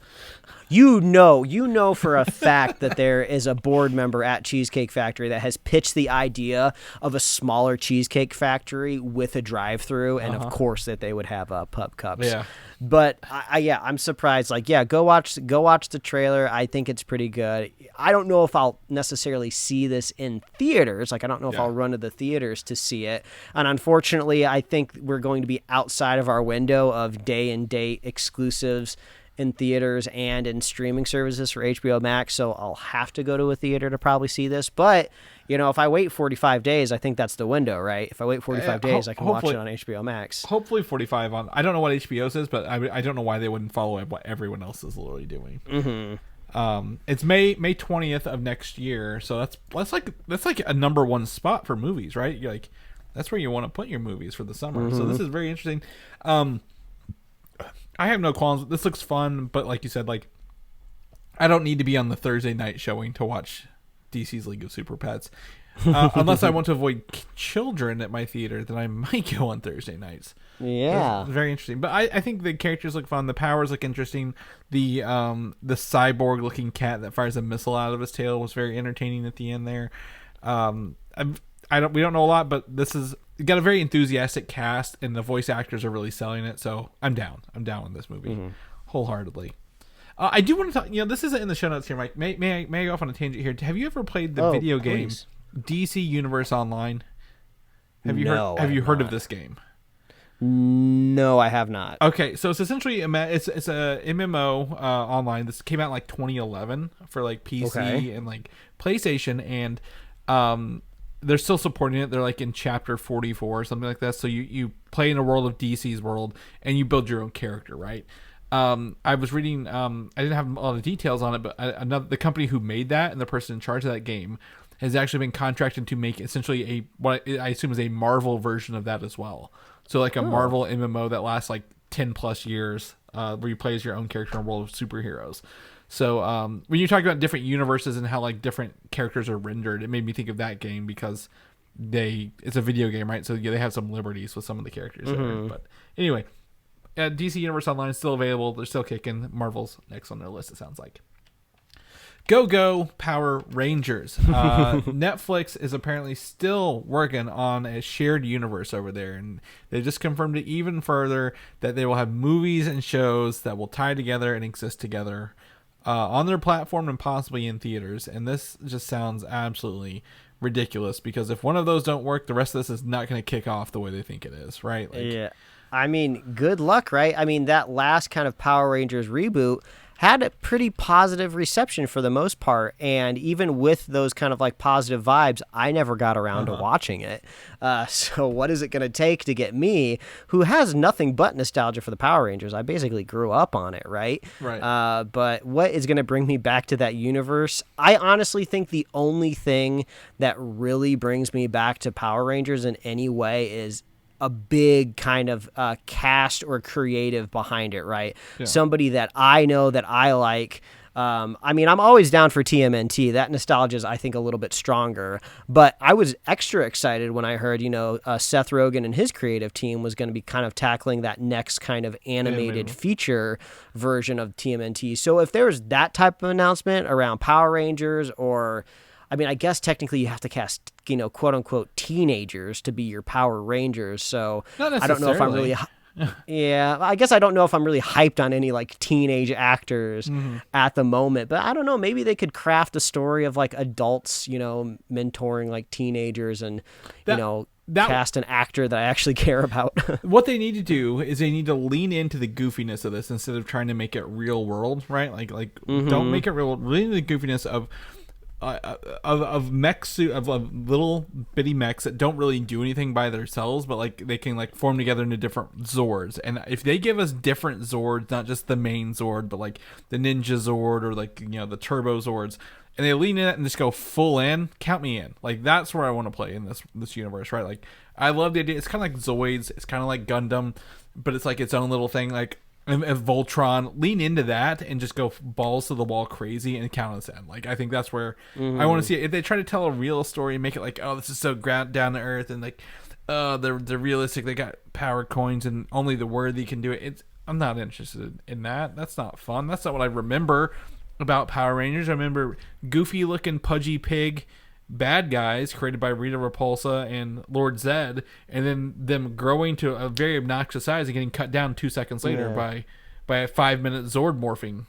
S3: You know for a fact that there is a board member at Cheesecake Factory that has pitched the idea of a smaller Cheesecake Factory with a drive-through, and of course that they would have pup cups.
S2: Yeah.
S3: But I'm surprised. Like, go watch the trailer. I think it's pretty good. I don't know if I'll necessarily see this in theaters. Like, I don't know if I'll run to the theaters to see it. And unfortunately, I think we're going to be outside of our window of day and date exclusives in theaters and in streaming services for HBO Max, so I'll have to go to a theater to probably see this. But, you know, if I wait 45 days, I think that's the window, right? If I wait 45 days, I can watch it on HBO Max.
S2: Hopefully 45 on. I don't know what HBO says, but I don't know why they wouldn't follow what everyone else is literally doing. Mm-hmm. It's May 20th of next year, so that's like a number one spot for movies, right? You're like, that's where you want to put your movies for the summer. Mm-hmm. So this is very interesting. I have no qualms. This looks fun, but like you said, like, I don't need to be on the Thursday night showing to watch DC's League of Super Pets. Unless I want to avoid children at my theater, then I might go on Thursday nights.
S3: Yeah.
S2: That's very interesting. But I think the characters look fun. The powers look interesting. The cyborg-looking cat that fires a missile out of his tail was very entertaining at the end there. We don't know a lot, but this is got a very enthusiastic cast, and the voice actors are really selling it. So I'm down. I'm down with this movie wholeheartedly. I do want to talk. You know, this isn't in the show notes here, Mike. May I go off on a tangent here? Have you ever played the video game DC Universe Online? Have you heard of this game?
S3: No, I have not.
S2: Okay, so it's essentially it's a MMO online. This came out in like 2011 for like PC and like PlayStation, and they're still supporting it. They're like in chapter 44 or something like that. So you play in a world of DC's world, and you build your own character, right? I was reading. I didn't have a lot of details on it, but the company who made that and the person in charge of that game has actually been contracted to make essentially what I assume is a Marvel version of that as well. So like a Marvel MMO that lasts like 10 plus years, where you play as your own character in a world of superheroes. So when you talk about different universes and how like different characters are rendered, it made me think of that game because it's a video game, right? So yeah, they have some liberties with some of the characters there. But anyway, DC Universe Online is still available. They're still kicking. Marvel's next on their list, it sounds like. Go Power Rangers. Netflix is apparently still working on a shared universe over there, and they just confirmed it even further that they will have movies and shows that will tie together and exist together on their platform and possibly in theaters. And this just sounds absolutely ridiculous, because if one of those don't work, the rest of this is not going to kick off the way they think it is, right? Like,
S3: yeah. I mean, good luck, right? I mean, that last kind of Power Rangers reboot had a pretty positive reception for the most part, and even with those kind of like positive vibes, I never got around to watching it. So what is it going to take to get me, who has nothing but nostalgia for the Power Rangers? I basically grew up on it, right?
S2: Right.
S3: But what is going to bring me back to that universe? I honestly think the only thing that really brings me back to Power Rangers in any way is a big kind of cast or creative behind it, right? Yeah. Somebody that I know that I like. I mean, I'm always down for TMNT. That nostalgia is, I think, a little bit stronger. But I was extra excited when I heard, Seth Rogen and his creative team was going to be kind of tackling that next kind of animated feature version of TMNT. So if there was that type of announcement around Power Rangers, or I mean, I guess technically you have to cast, quote unquote teenagers to be your Power Rangers. So I don't know if I'm really, yeah, I guess I don't know if I'm really hyped on any like teenage actors at the moment, but I don't know. Maybe they could craft a story of like adults, mentoring like teenagers and, cast an actor that I actually care about.
S2: What they need to do is they need to lean into the goofiness of this instead of trying to make it real world, right? Like don't make it real. Lean into the goofiness of mech suit of little bitty mechs that don't really do anything by themselves, but like they can like form together into different Zords. And if they give us different Zords, not just the main Zord, but like the Ninja Zord or like the Turbo Zords, and they lean in it and just go full in, count me in. Like that's where I want to play in this universe, right? Like I love the idea. It's kind of like Zoids. It's kind of like Gundam, but it's like its own little thing. Like if Voltron, lean into that and just go balls to the wall crazy and count us in. Like I think that's where I want to see it. If they try to tell a real story and make it like, oh, this is so down to earth and like, they're realistic. They got power coins and only the worthy can do it. I'm not interested in that. That's not fun. That's not what I remember about Power Rangers. I remember goofy looking pudgy pig bad guys created by Rita Repulsa and Lord Zed, and then them growing to a very obnoxious size and getting cut down 2 seconds later by a 5-minute Zord morphing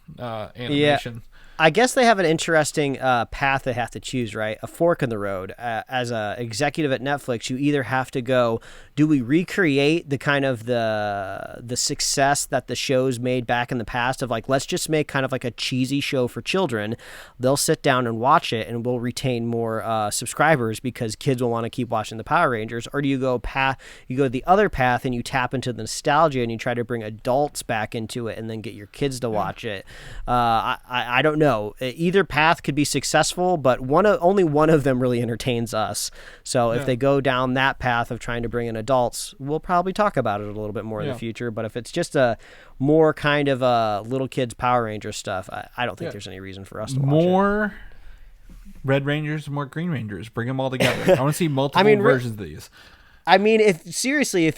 S2: animation.
S3: I guess they have an interesting path they have to choose, right? A fork in the road. As a executive at Netflix, you either have to go, do we recreate the kind of the success that the shows made back in the past of like, let's just make kind of like a cheesy show for children. They'll sit down and watch it and we'll retain more subscribers because kids will want to keep watching the Power Rangers. Or do you go the other path and you tap into the nostalgia and you try to bring adults back into it and then get your kids to watch it? I don't know. Either path could be successful, but only one of them really entertains us. So if they go down that path of trying to bring in adults, we'll probably talk about it a little bit more in the future. But if it's just a more kind of little kids Power Ranger stuff, I don't think there's any reason for us to watch
S2: more Red Rangers, more Green Rangers. Bring them all together. I want to see multiple versions of these.
S3: I mean, if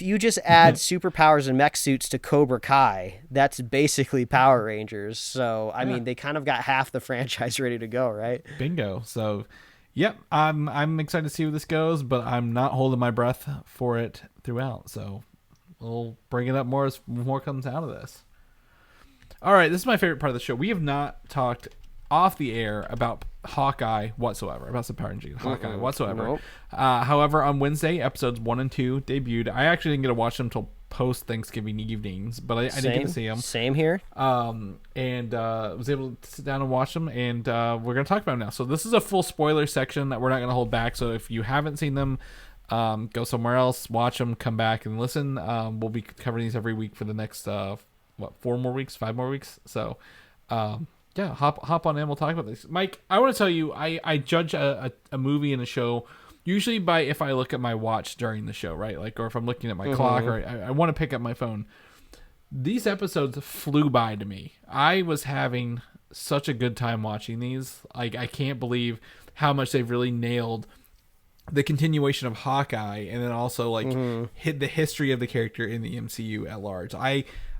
S3: you just add superpowers and mech suits to Cobra Kai, that's basically Power Rangers. So, I mean, they kind of got half the franchise ready to go, right?
S2: Bingo. So, yep, I'm excited to see where this goes, but I'm not holding my breath for it throughout. So, we'll bring it up more as more comes out of this. All right, this is my favorite part of the show. We have not talked off the air about Hawkeye whatsoever, about some Power Rangers Hawkeye whatsoever. Nope. However, on Wednesday, episodes 1 and 2 debuted. I actually didn't get to watch them until post Thanksgiving evenings, but I did get to see them.
S3: Same here.
S2: And was able to sit down and watch them, and we're going to talk about them now. So this is a full spoiler section that we're not going to hold back. So if you haven't seen them, go somewhere else, watch them, come back and listen. We'll be covering these every week for the next 5 more weeks. So yeah, hop on in. We'll talk about this. Mike, I want to tell you, I judge a movie and a show usually by if I look at my watch during the show, right? Like, or if I'm looking at my clock, or I want to pick up my phone. These episodes flew by to me. I was having such a good time watching these. Like, I can't believe how much they've really nailed the continuation of Hawkeye, and then also like hit the history of the character in the MCU at large.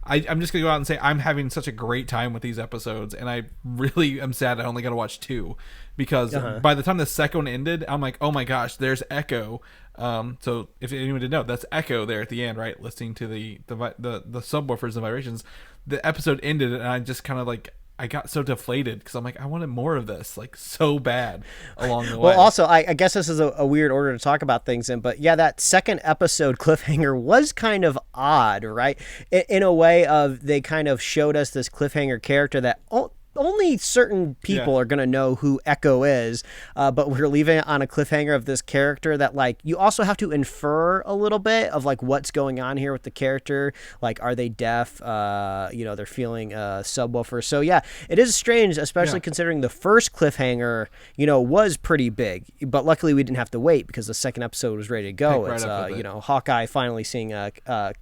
S2: I'm just gonna go out and say I'm having such a great time with these episodes, and I really am sad I only got to watch 2 because by the time the second one ended, I'm like, oh my gosh, there's Echo. So if anyone didn't know, that's Echo there at the end, right? Listening to the subwoofers and vibrations. The episode ended, and I just kind of like, I got so deflated because I'm like, I wanted more of this, like so bad along the way.
S3: Well, also, I guess this is a weird order to talk about things in, but yeah, that second episode cliffhanger was kind of odd, right? In a way of they kind of showed us this cliffhanger character that only certain people are going to know who Echo is, but we're leaving it on a cliffhanger of this character that, like, you also have to infer a little bit of, like, what's going on here with the character. Like, are they deaf? They're feeling subwoofer. So, yeah, it is strange, especially considering the first cliffhanger, was pretty big. But luckily we didn't have to wait because the second episode was ready to go. It's, Hawkeye finally seeing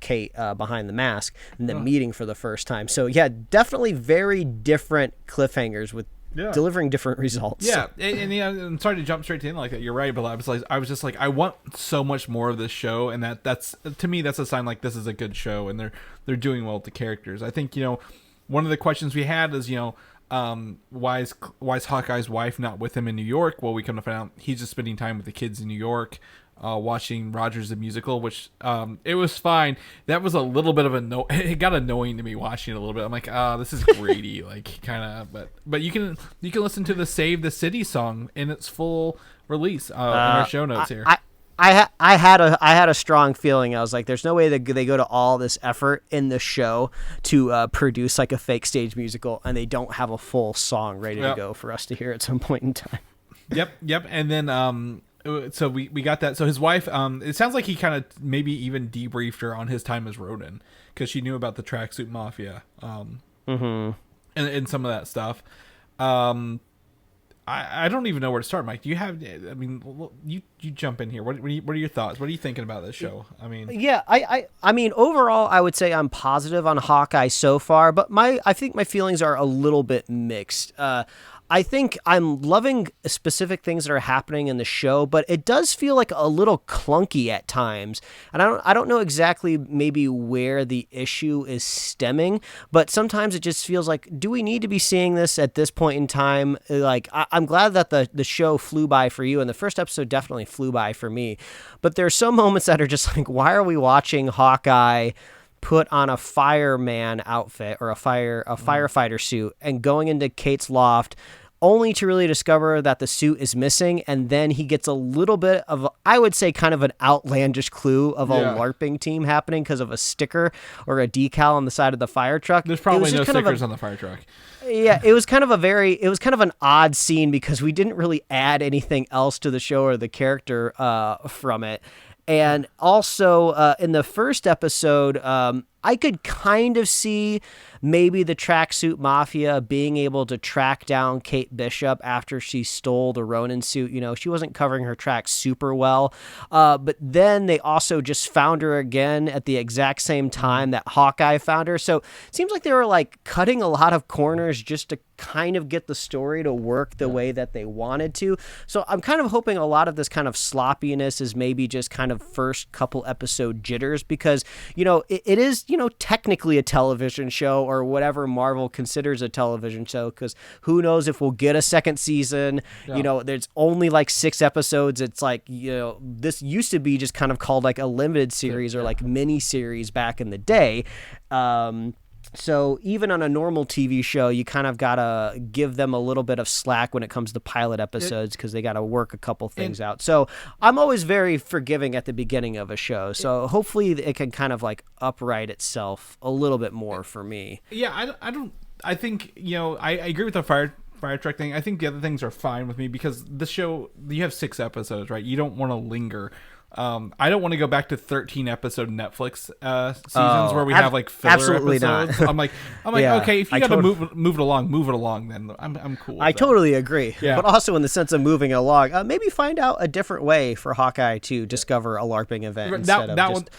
S3: Kate behind the mask and then meeting for the first time. So, yeah, definitely very different cliffhangers with delivering different results.
S2: Yeah, and I'm sorry to jump straight to the end like that. You're right, but I was just like, I want so much more of this show, and that's to me that's a sign like this is a good show, and they're doing well with the characters. I think one of the questions we had is why is Hawkeye's wife not with him in New York? Well, we come to find out he's just spending time with the kids in New York. Watching Rogers the Musical, which it was fine. That was a little bit of it got annoying to me watching it a little bit. I'm like, this is Grady, like kind of. But you can listen to the Save the City song in its full release in our show notes here.
S3: I had a strong feeling. I was like, there's no way that they go to all this effort in the show to produce like a fake stage musical, and they don't have a full song ready to go for us to hear at some point in time.
S2: Yep. And then so we got that. So his wife, it sounds like he kind of maybe even debriefed her on his time as Ronin, because she knew about the tracksuit mafia, and some of that stuff. I don't even know where to start, Mike. Do you have? I mean, you jump in here. What are your thoughts? What are you thinking about this show? I mean,
S3: yeah, I mean, overall, I would say I'm positive on Hawkeye so far, but I think my feelings are a little bit mixed. I think I'm loving specific things that are happening in the show, but it does feel like a little clunky at times. And I don't know exactly maybe where the issue is stemming, but sometimes it just feels like, do we need to be seeing this at this point in time? Like, I'm glad that the show flew by for you, and the first episode definitely flew by for me. But there are some moments that are just like, why are we watching Hawkeye put on a fireman outfit or a firefighter suit and going into Kate's loft, only to really discover that the suit is missing, and then he gets a little bit of, I would say, kind of an outlandish clue of a LARPing team happening because of a sticker or a decal on the side of the fire truck.
S2: There's probably no stickers on the fire truck.
S3: Yeah, it was kind of an odd scene because we didn't really add anything else to the show or the character from it. And also in the first episode, I could kind of see maybe the tracksuit mafia being able to track down Kate Bishop after she stole the Ronin suit. You know, she wasn't covering her tracks super well. But then they also just found her again at the exact same time that Hawkeye found her. So it seems like they were like cutting a lot of corners just to kind of get the story to work the way that they wanted to. So I'm kind of hoping a lot of this kind of sloppiness is maybe just kind of first couple episode jitters, because, you know, it is, you know, technically a television show, or whatever Marvel considers a television show, because who knows if we'll get a second season. You know, there's only like 6 episodes. It's like, you know, this used to be just kind of called like a limited series or like mini series back in the day. So even on a normal TV show, you kind of got to give them a little bit of slack when it comes to pilot episodes, because they got to work a couple things out. So I'm always very forgiving at the beginning of a show. So hopefully it can kind of like upright itself a little bit more for me.
S2: Yeah, I think, you know, I agree with the fire truck thing. I think the other things are fine with me, because the show, you have 6 episodes, right? You don't want to linger. I don't want to go back to 13 episode Netflix seasons where we have like filler
S3: absolutely
S2: episodes.
S3: Not.
S2: I'm like, yeah, okay, if you got to move it along. Then I'm cool with
S3: I
S2: that.
S3: totally agree.
S2: Yeah.
S3: But also in the sense of moving it along, maybe find out a different way for Hawkeye to discover a LARPing event instead of just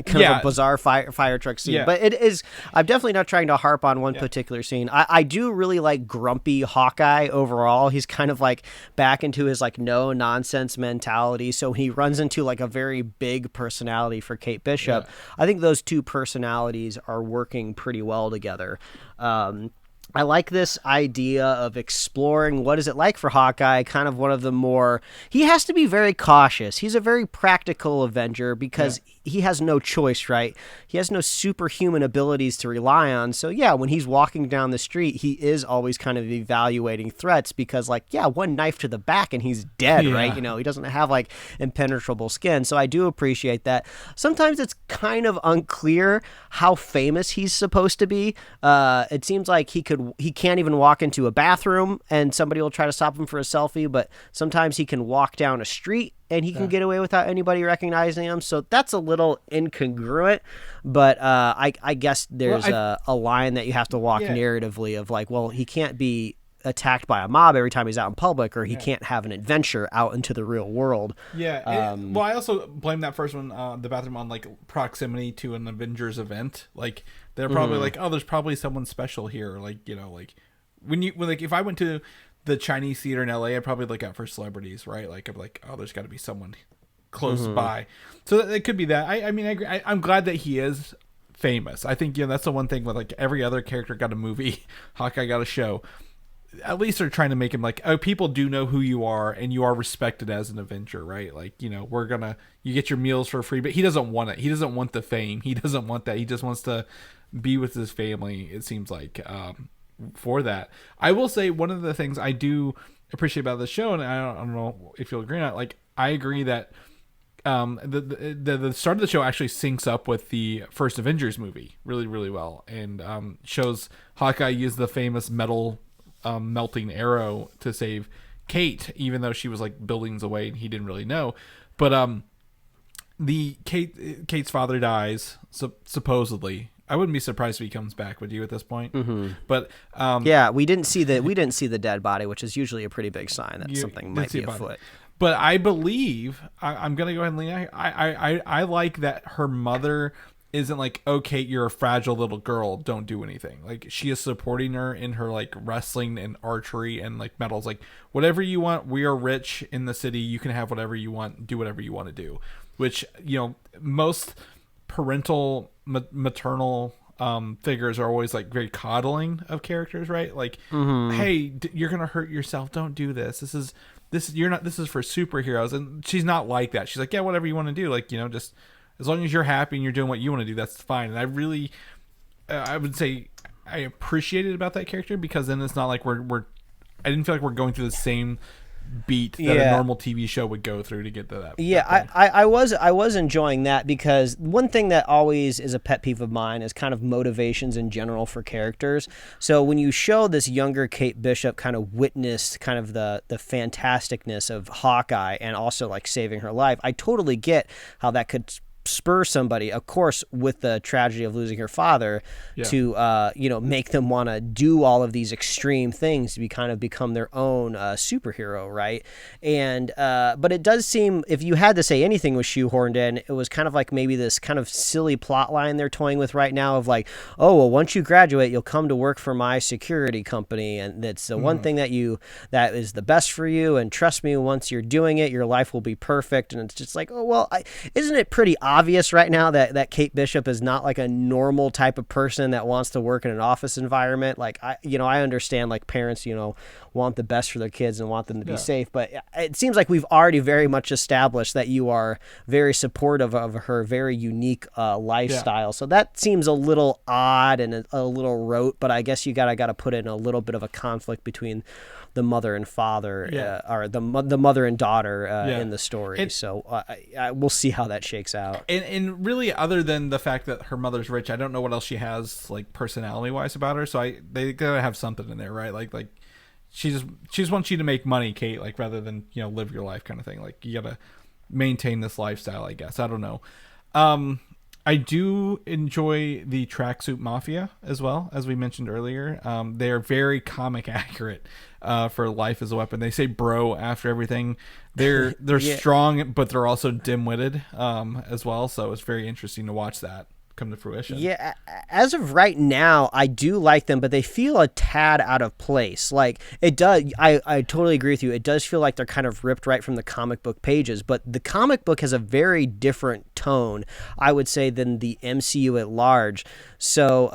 S3: kind of a bizarre fire truck scene.
S2: Yeah.
S3: But it is, I'm definitely not trying to harp on one particular scene. I do really like grumpy Hawkeye overall. He's kind of like back into his like no nonsense mentality. So he runs into like a very big personality for Kate Bishop. I think those two personalities are working pretty well together. I like this idea of exploring what is it like for Hawkeye, kind of one of the more, he has to be very cautious. He's a very practical Avenger because he has no choice, right? He has no superhuman abilities to rely on. So yeah, when he's walking down the street, he is always kind of evaluating threats because like, yeah, one knife to the back and he's dead, right? You know, he doesn't have like impenetrable skin. So I do appreciate that. Sometimes it's kind of unclear how famous he's supposed to be. It seems like he can't even walk into a bathroom and somebody will try to stop him for a selfie, but sometimes he can walk down a street and he can get away without anybody recognizing him. So that's a little incongruent, but I guess there's a line that you have to walk narratively of like, well, he can't be attacked by a mob every time he's out in public, or he can't have an adventure out into the real world.
S2: Well, I also blame that first one, the bathroom, on like proximity to an Avengers event. Like they're probably like, oh, there's probably someone special here. Like, you know, like when if I went to the Chinese theater in LA, I'd probably look out for celebrities, right? Like I'm like, oh, there's got to be someone close by. So it could be that. I mean, I agree. I'm glad that he is famous. I think, you know, that's the one thing with like every other character got a movie, Hawkeye got a show. At least they're trying to make him like, oh, people do know who you are and you are respected as an Avenger, right? Like, you know, you get your meals for free, but he doesn't want it. He doesn't want the fame. He doesn't want that. He just wants to be with his family, it seems like, for that. I will say one of the things I do appreciate about the show, and I don't know if you'll agree or not, like, I agree that the start of the show actually syncs up with the first Avengers movie really, really well, and shows Hawkeye use the famous metal melting arrow to save Kate, even though she was like buildings away and he didn't really know. But Kate's father dies, supposedly. I wouldn't be surprised if he comes back. Would you at this point? Mm-hmm. But
S3: we didn't see the dead body, which is usually a pretty big sign that something might be afoot.
S2: But I believe I'm gonna go ahead and lean. I like that her mother isn't like, oh, Kate, you're a fragile little girl, don't do anything. Like, she is supporting her in her like wrestling and archery and like medals. Like, whatever you want, we are rich in the city, you can have whatever you want, do whatever you want to do. Which, you know, most parental maternal figures are always like very coddling of characters, right? Like, hey, you're gonna hurt yourself, don't do this. This is for superheroes. And she's not like that. She's like, yeah, whatever you want to do, like, you know, just as long as you're happy and you're doing what you want to do, that's fine. And I really, I would say I appreciate it about that character, because then it's not like I didn't feel like we're going through the same beat that a normal TV show would go through to get to that.
S3: Yeah, I was enjoying that, because one thing that always is a pet peeve of mine is kind of motivations in general for characters. So when you show this younger Kate Bishop kind of witness kind of the fantasticness of Hawkeye and also like saving her life, I totally get how that could spur somebody, of course, with the tragedy of losing her father, to make them want to do all of these extreme things to become their own superhero, right? And but it does seem, if you had to say anything was shoehorned in, it was kind of like maybe this kind of silly plot line they're toying with right now of like, oh, well, once you graduate, you'll come to work for my security company, and that's the one thing that is the best for you, and trust me, once you're doing it, your life will be perfect. And it's just like, oh, well, isn't it pretty obvious right now that Kate Bishop is not like a normal type of person that wants to work in an office environment? Like, I understand like parents, want the best for their kids and want them to be safe, but it seems like we've already very much established that you are very supportive of her very unique lifestyle. So that seems a little odd and a little rote, but I guess you gotta put in a little bit of a conflict between the mother and father, or the mother and daughter in the story. So we'll see how that shakes out.
S2: And really, other than the fact that her mother's rich, I don't know what else she has like personality wise about her. So they gotta have something in there, right? Like she just wants you to make money, Kate, like rather than live your life kind of thing. Like, you gotta maintain this lifestyle, I guess. I don't know. I do enjoy the Tracksuit Mafia as well, as we mentioned earlier. They are very comic accurate for Life as a Weapon. They say bro after everything. They're strong, but they're also dim-witted as well. So it's very interesting to watch that come to fruition. Yeah,
S3: as of right now, I do like them, but they feel a tad out of place. Like, it does, I totally agree with you. It does feel like they're kind of ripped right from the comic book pages, but the comic book has a very different tone, I would say, than the MCU at large. So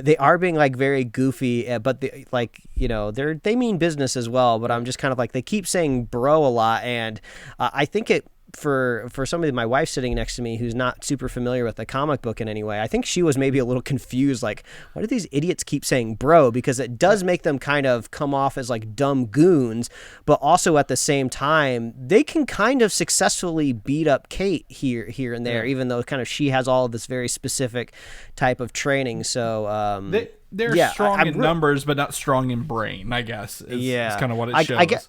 S3: they are being like very goofy, but they mean business as well. But I'm just kind of like, they keep saying bro a lot, and I think it, for somebody, my wife sitting next to me who's not super familiar with the comic book in any way, I think she was maybe a little confused, like, why do these idiots keep saying bro? Because it does make them kind of come off as like dumb goons, but also at the same time they can kind of successfully beat up Kate here and there, even though kind of she has all of this very specific type of training. So
S2: they're strong in numbers, but not strong in brain, I guess. Is kind of what it shows.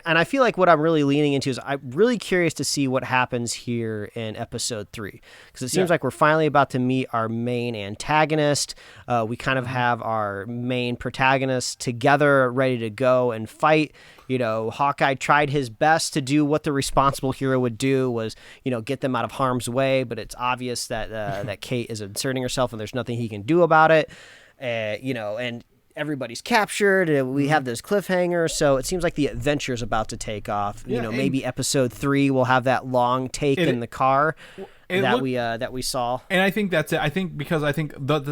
S3: And I feel like what I'm really leaning into is I'm really curious to see what happens here in episode 3, because it seems like we're finally about to meet our main antagonist. We kind of have our main protagonist together, ready to go and fight. Hawkeye tried his best to do what the responsible hero would do, was, get them out of harm's way, but it's obvious that that Kate is inserting herself and there's nothing he can do about it. And everybody's captured, and we have this cliffhanger, so it seems like the adventure is about to take off. Maybe episode 3 will have that long take in the car that we saw.
S2: And I think that's it. I think that's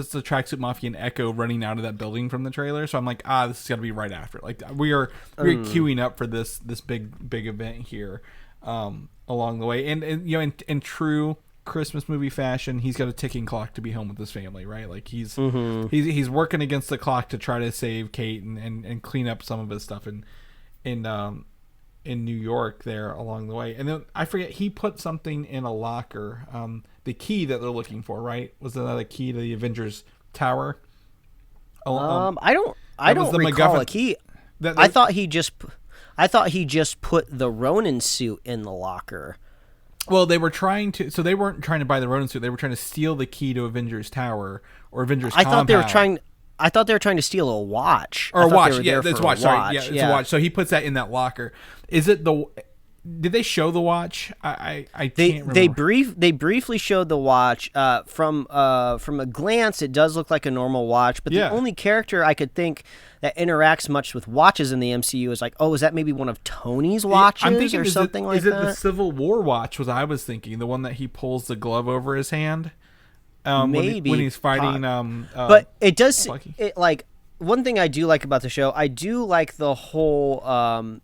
S2: the Tracksuit Mafia and Echo running out of that building from the trailer. So I'm like, this is gonna be right after. Like, we're queuing up for this big event here along the way. And in true Christmas movie fashion, he's got a ticking clock to be home with his family, right? Like, he's working against the clock to try to save Kate and clean up some of his stuff and New York there along the way. And then I forget, he put something in a locker, the key that they're looking for, right? Was that a key to the Avengers Tower?
S3: I don't recall a key. I thought he just put the Ronin suit in the locker.
S2: Well, they were trying to. So they weren't trying to buy the Ronin suit. They were trying to steal the key to Avengers Tower or Avengers.
S3: I thought they were trying to steal a watch.
S2: Or a watch. Yeah, it's a watch. Sorry. Yeah, it's a watch. So he puts that in that locker. Is it the? Did they show the watch? I can't remember.
S3: They briefly showed the watch. From a glance, it does look like a normal watch. But the only character I could think that interacts much with watches in the MCU is like, oh, is that maybe one of Tony's watches
S2: I'm thinking,
S3: or something like that?
S2: Is it the Civil War watch? Was I was thinking the one that he pulls the glove over his hand?
S3: Maybe
S2: when he's fighting.
S3: But it does.
S2: Lucky.
S3: It like. One thing I do like about the show, I do like the whole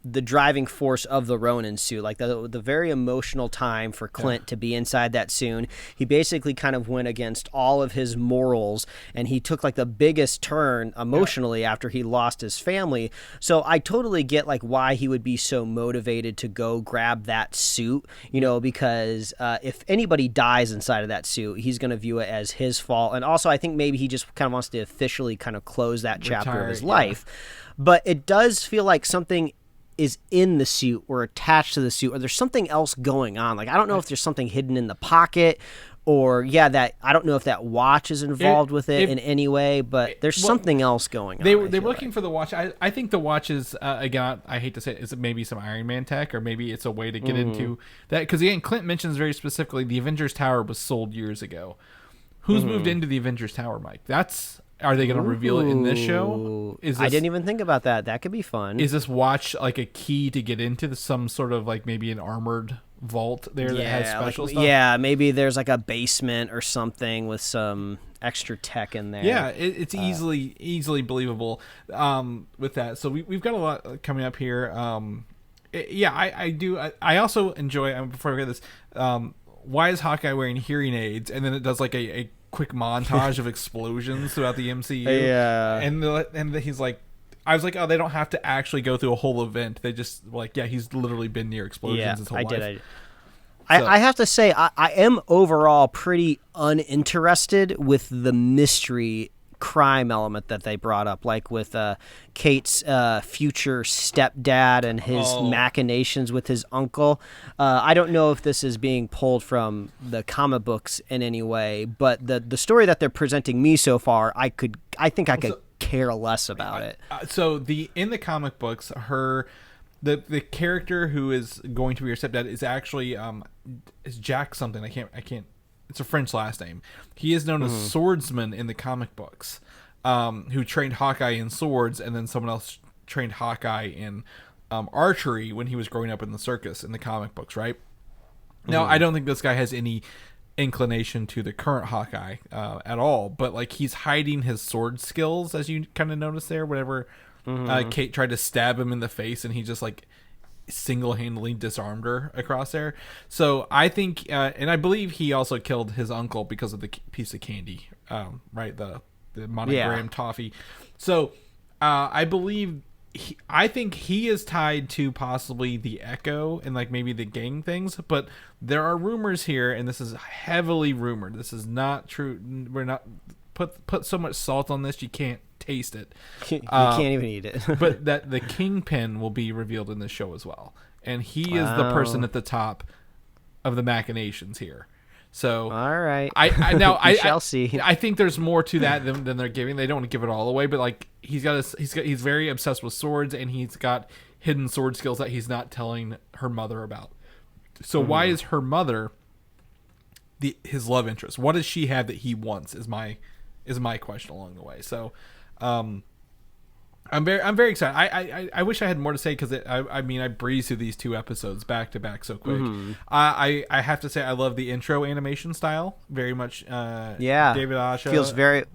S3: the driving force of the Ronin suit, like the very emotional time for Clint to be inside that suit. He basically kind of went against all of his morals, and he took like the biggest turn emotionally after he lost his family. So I totally get like why he would be so motivated to go grab that suit, because if anybody dies inside of that suit, he's going to view it as his fault. And also I think maybe he just kind of wants to officially kind of close that chapter of his life. But it does feel like something is in the suit or attached to the suit, or there's something else going on. Like, I don't know if there's something hidden in the pocket, or that I don't know if that watch is involved with it in any way, but there's something else going on.
S2: They were looking for the watch. I think the watch is, again, I hate to say it, is maybe some Iron Man tech, or maybe it's a way to get into that. Because again, Clint mentions very specifically the Avengers Tower was sold years ago. Who's moved into the Avengers Tower, Mike? Are they going to reveal it in this show?
S3: I didn't even think about that. That could be fun.
S2: Is this watch like a key to get into some sort of like maybe an armored vault there that has special stuff?
S3: Yeah, maybe there's like a basement or something with some extra tech in there.
S2: Yeah, it's easily believable with that. So we've got a lot coming up here. I do. I also enjoy, before I get this, why is Hawkeye wearing hearing aids? And then it does like a quick montage of explosions throughout the MCU. Yeah. And he's like, I was like, oh, they don't have to actually go through a whole event. They just he's literally been near explosions his whole life.
S3: I have to say, I am overall pretty uninterested with the mystery crime element that they brought up, like with Kate's future stepdad and his machinations with his uncle. I don't know if this is being pulled from the comic books in any way, but the story that they're presenting me so far, I think I could care less about it.
S2: So in the comic books, the character who is going to be her stepdad is actually is Jack something. I can't. It's a French last name. He is known as Swordsman in the comic books, who trained Hawkeye in swords, and then someone else trained Hawkeye in archery when he was growing up in the circus in the comic books, right? Now, I don't think this guy has any inclination to the current Hawkeye at all, but like he's hiding his sword skills, as you kind of notice there, whenever Kate tried to stab him in the face, and he just like single-handedly disarmed her across there. So I think and I believe he also killed his uncle because of the piece of candy, right, the monogram toffee. So I believe I think he is tied to possibly the Echo and like maybe the gang things, but there are rumors here, and this is heavily rumored, this is not true, we're not put so much salt on this you can't taste it.
S3: You can't even eat it.
S2: But that the Kingpin will be revealed in this show as well, and he is the person at the top of the machinations here. So
S3: all right,
S2: I
S3: shall see.
S2: I think there's more to that than they're giving. They don't want to give it all away, but like he's very obsessed with swords, and he's got hidden sword skills that he's not telling her mother about. So why is her mother his love interest? What does she have that he wants? Is my question along the way. So I'm very excited. I wish I had more to say, because I breezed through these 2 episodes back to back so quick. I have to say I love the intro animation style very much. David Asha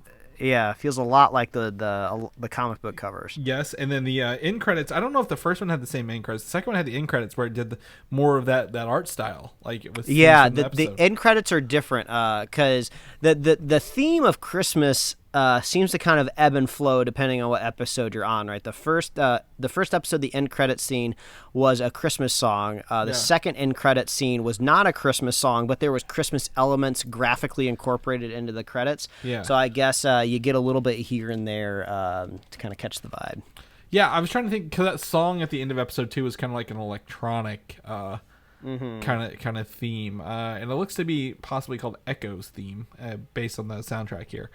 S3: feels a lot like the comic book covers.
S2: Yes, and then the end credits. I don't know if the first one had the same end credits. The second one had the end credits where it did more of that art style. Like it was.
S3: Yeah, the end credits are different because the theme of Christmas seems to kind of ebb and flow depending on what episode you're on, right? The first episode, the end credit scene was a Christmas song. The second end credit scene was not a Christmas song, but there was Christmas elements graphically incorporated into the credits.
S2: Yeah.
S3: So I guess you get a little bit here and there to kind of catch the vibe.
S2: Yeah, I was trying to think, because that song at the end of episode 2 was kind of like an electronic kind of theme, and it looks to be possibly called Echo's theme, based on the soundtrack here.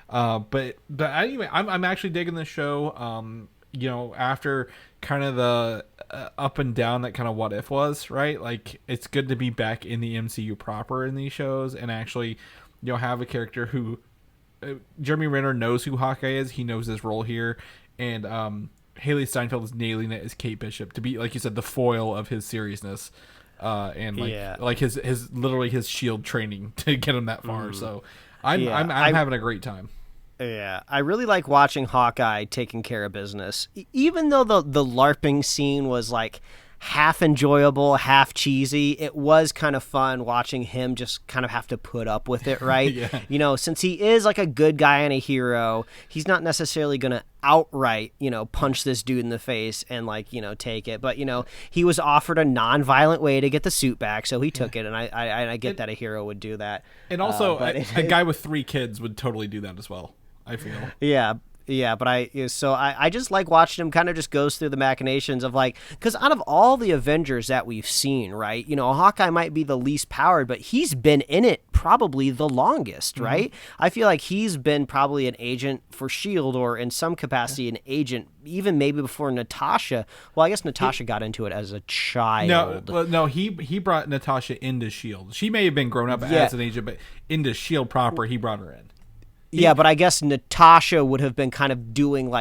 S2: But anyway, I'm actually digging this show. After kind of the up and down that kind of What If was, right? Like, it's good to be back in the MCU proper in these shows and actually, have a character who Jeremy Renner knows who Hawkeye is. He knows his role here, and Haley Steinfeld is nailing it as Kate Bishop to be, like you said, the foil of his seriousness. And like his literally his shield training to get him that far. So I'm having a great time.
S3: Yeah, I really like watching Hawkeye taking care of business. Even though the LARPing scene was like half enjoyable, half cheesy, it was kind of fun watching him just kind of have to put up with it, right?
S2: Yeah.
S3: Since he is like a good guy and a hero, he's not necessarily going to outright, punch this dude in the face and take it. But, he was offered a non-violent way to get the suit back, so he took it. And I get that a hero would do that.
S2: And also, a guy with 3 kids would totally do that as well, I feel.
S3: Yeah, but I just like watching him kind of just goes through the machinations of because out of all the Avengers that we've seen, right, Hawkeye might be the least powered, but he's been in it probably the longest, right? I feel like he's been probably an agent for S.H.I.E.L.D. or in some capacity an agent, even maybe before Natasha. Well, I guess Natasha got into it as a child.
S2: No, he brought Natasha into S.H.I.E.L.D. She may have been grown up as an agent, but into S.H.I.E.L.D. proper, he brought her in.
S3: Yeah, but I guess Natasha would have been kind of doing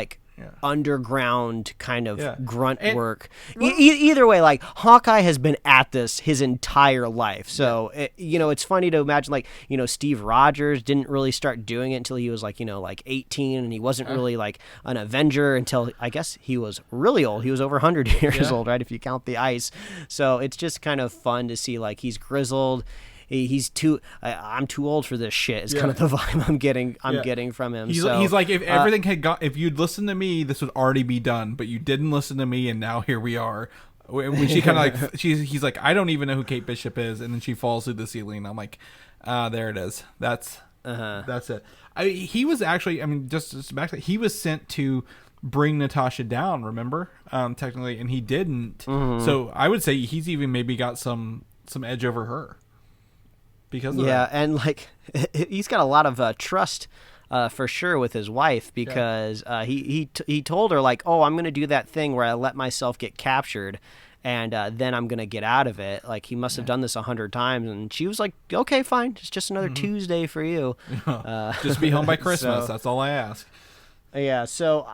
S3: underground kind of grunt work. Either way, Hawkeye has been at this his entire life. So, it's funny to imagine Steve Rogers didn't really start doing it until he was 18, and he wasn't really an Avenger until I guess he was really old. He was over 100 years old, right? If you count the ice. So it's just kind of fun to see he's grizzled. I'm too old for this shit. It's kind of the vibe I'm getting from him.
S2: He's like, if everything if you'd listened to me, this would already be done, but you didn't listen to me, and now here we are. When she kind of he's like, I don't even know who Kate Bishop is, and then she falls through the ceiling. I'm like, there it is. That's it. He was actually, just back to he was sent to bring Natasha down, remember? Technically, and he didn't. So I would say he's even maybe got some edge over her. Because of that.
S3: And he's got a lot of trust for sure with his wife, because he told her oh, I'm gonna do that thing where I let myself get captured, and then I'm gonna get out of it. He must have done this 100 times, and she was like, okay, fine, it's just another Tuesday for you.
S2: Just be home by Christmas. That's all I ask.
S3: Yeah, so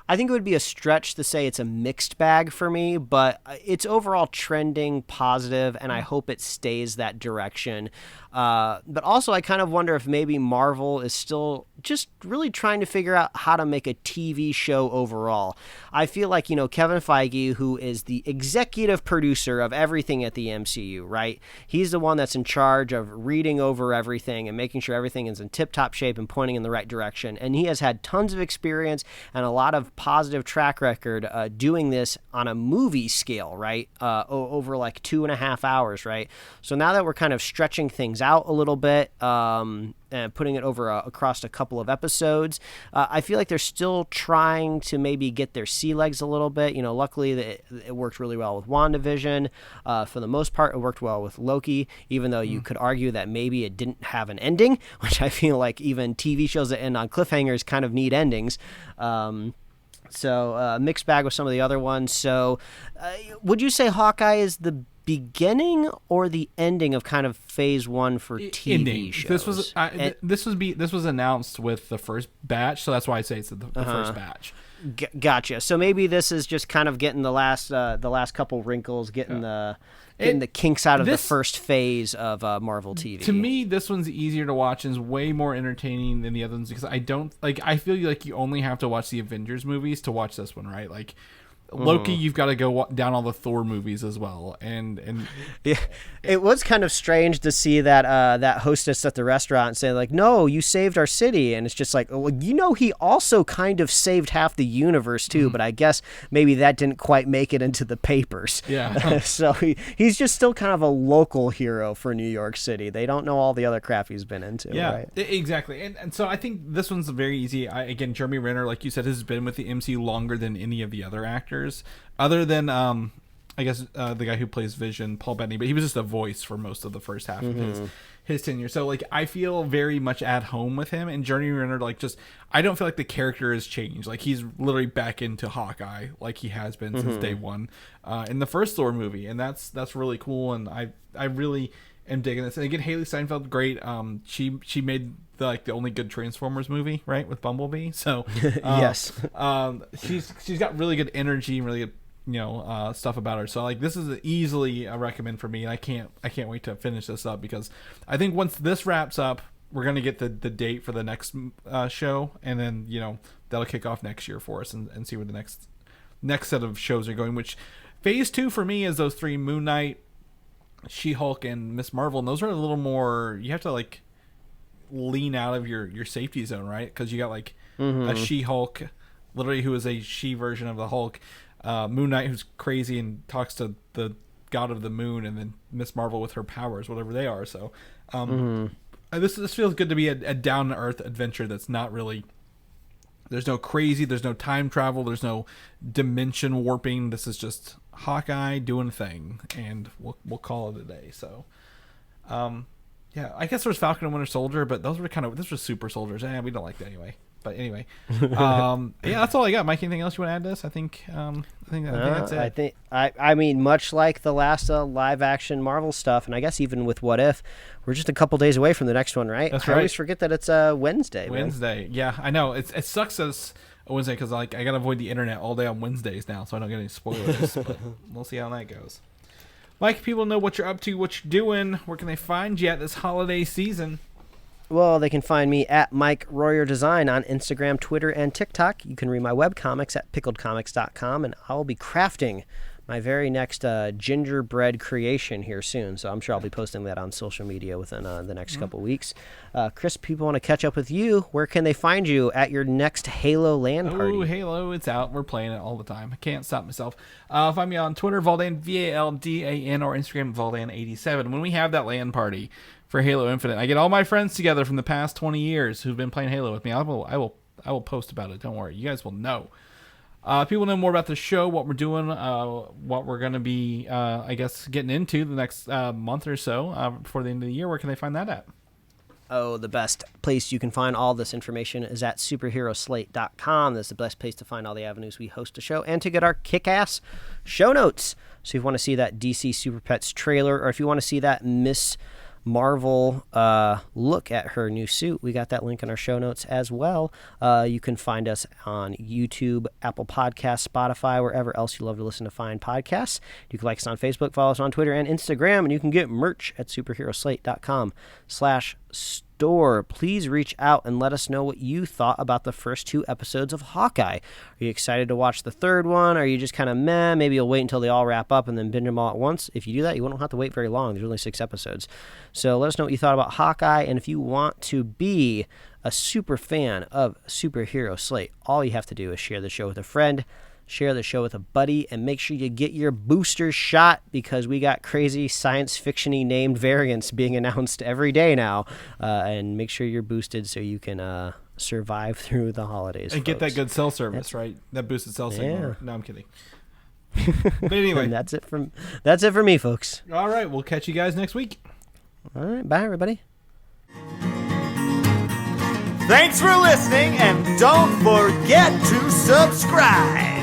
S3: I think it would be a stretch to say it's a mixed bag for me, but it's overall trending positive, and I hope it stays that direction. But also, I kind of wonder if maybe Marvel is still just really trying to figure out how to make a TV show overall. I feel like, Kevin Feige, who is the executive producer of everything at the MCU, right? He's the one that's in charge of reading over everything and making sure everything is in tip-top shape and pointing in the right direction. And he has had tons of experience and a lot of positive track record doing this on a movie scale, right? Over 2.5 hours, right? So now that we're kind of stretching things out a little bit, and putting it over across a couple of episodes, I feel like they're still trying to maybe get their sea legs a little bit. Luckily it worked really well with WandaVision. For the most part, it worked well with Loki, even though you could argue that maybe it didn't have an ending, which I feel like even TV shows that end on cliffhangers kind of need endings. So mixed bag with some of the other ones. So would you say Hawkeye is the beginning or the ending of kind of phase 1 for TV
S2: ending.
S3: shows?
S2: This was announced with the first batch, so that's why I say it's the first batch.
S3: Gotcha. So maybe this is just kind of getting the last couple wrinkles, getting the kinks out of the first phase of Marvel TV.
S2: To me, this one's easier to watch and is way more entertaining than the other ones, because I feel like you only have to watch the Avengers movies to watch this one, right? Loki, you've got to go down all the Thor movies as well, and
S3: yeah, it was kind of strange to see that that hostess at the restaurant say like, "No, you saved our city," and it's just like, well, he also kind of saved half the universe too, but I guess maybe that didn't quite make it into the papers.
S2: Yeah,
S3: so he's just still kind of a local hero for New York City. They don't know all the other crap he's been into.
S2: Yeah,
S3: right?
S2: Exactly, and so I think this one's very easy. Again, Jeremy Renner, like you said, has been with the MCU longer than any of the other actors, other than I guess the guy who plays Vision, Paul Bettany, but he was just a voice for most of the first half of his tenure. So like I feel very much at home with him, and Jeremy Renner, like just I don't feel like the character has changed. Like he's literally back into Hawkeye, like he has been since day one in the first Thor movie, and that's really cool. And I really am digging this. And again, Haley Steinfeld, great. She made the only good Transformers movie, right, with Bumblebee. So
S3: yes,
S2: she's got really good energy and really good stuff about her. So like this is easily a recommend for me, and I can't wait to finish this up, because I think once this wraps up, we're gonna get the date for the next show, and then that'll kick off next year for us, and see where the next set of shows are going. Which phase 2 for me is those 3: Moon Knight, She-Hulk, and Miss Marvel, and those are a little more, you have to like lean out of your safety zone, right? Because you got like a She-Hulk, literally, who is a she version of the Hulk, Moon Knight, who's crazy and talks to the god of the moon, and then Miss Marvel with her powers, whatever they are. So this feels good to be a down to earth adventure that's not really, there's no crazy, there's no time travel, there's no dimension warping. This is just Hawkeye doing a thing, and we'll call it a day. So yeah, I guess there's Falcon and Winter Soldier, but those were super soldiers. We don't like that anyway. But anyway, yeah, that's all I got. Mike, anything else you want to add to this? I think that's it.
S3: I mean, much like the last live action Marvel stuff, and I guess even with What If, we're just a couple days away from the next one, right?
S2: That's
S3: I
S2: right.
S3: always forget that it's Wednesday.
S2: Wednesday, yeah, I know. It sucks that it's a Wednesday, because like I gotta avoid the internet all day on Wednesdays now, so I don't get any spoilers. But we'll see how that goes. Mike, people know what you're up to, what you're doing. Where can they find you at this holiday season?
S3: Well, they can find me at Mike Royer Design on Instagram, Twitter, and TikTok. You can read my webcomics at pickledcomics.com, and I'll be crafting my very next gingerbread creation here soon. So I'm sure I'll be posting that on social media within the next couple weeks. Chris, people want to catch up with you. Where can they find you at your next Halo LAN party?
S2: Oh, Halo, it's out. We're playing it all the time. I can't stop myself. Find me on Twitter, Valdan, VALDAN, or Instagram, Valdan87. When we have that LAN party for Halo Infinite, I get all my friends together from the past 20 years who've been playing Halo with me. I will post about it. Don't worry. You guys will know. People know more about the show, what we're doing, what we're going to be, I guess, getting into the next month or so before the end of the year. Where can they find that at?
S3: Oh, the best place you can find all this information is at superheroslate.com. That's the best place to find all the avenues we host a show and to get our kick-ass show notes. So if you want to see that DC Super Pets trailer, or if you want to see that Miss Marvel look at her new suit, we got that link in our show notes as well. You can find us on YouTube, Apple Podcasts, Spotify, wherever else you love to listen to fine podcasts. You can like us on Facebook, follow us on Twitter and Instagram, and you can get merch at superheroslate.com/store. Please reach out and let us know what you thought about the first 2 episodes of Hawkeye. Are you excited to watch the third one? Are you just kind of meh? Maybe you'll wait until they all wrap up and then binge them all at once. If you do that, you won't have to wait very long. There's only 6 episodes. So let us know what you thought about Hawkeye, and if you want to be a super fan of Superhero Slate, all you have to do is share the show with a friend, share the show with a buddy, and make sure you get your booster shot, because we got crazy science fiction-y named variants being announced every day now. And make sure you're boosted so you can survive through the holidays.
S2: And get that good cell service, right? That boosted cell signal. No, I'm kidding. But anyway,
S3: and that's it for me, folks.
S2: All right, we'll catch you guys next week.
S3: All right, bye, everybody.
S1: Thanks for listening, and don't forget to subscribe.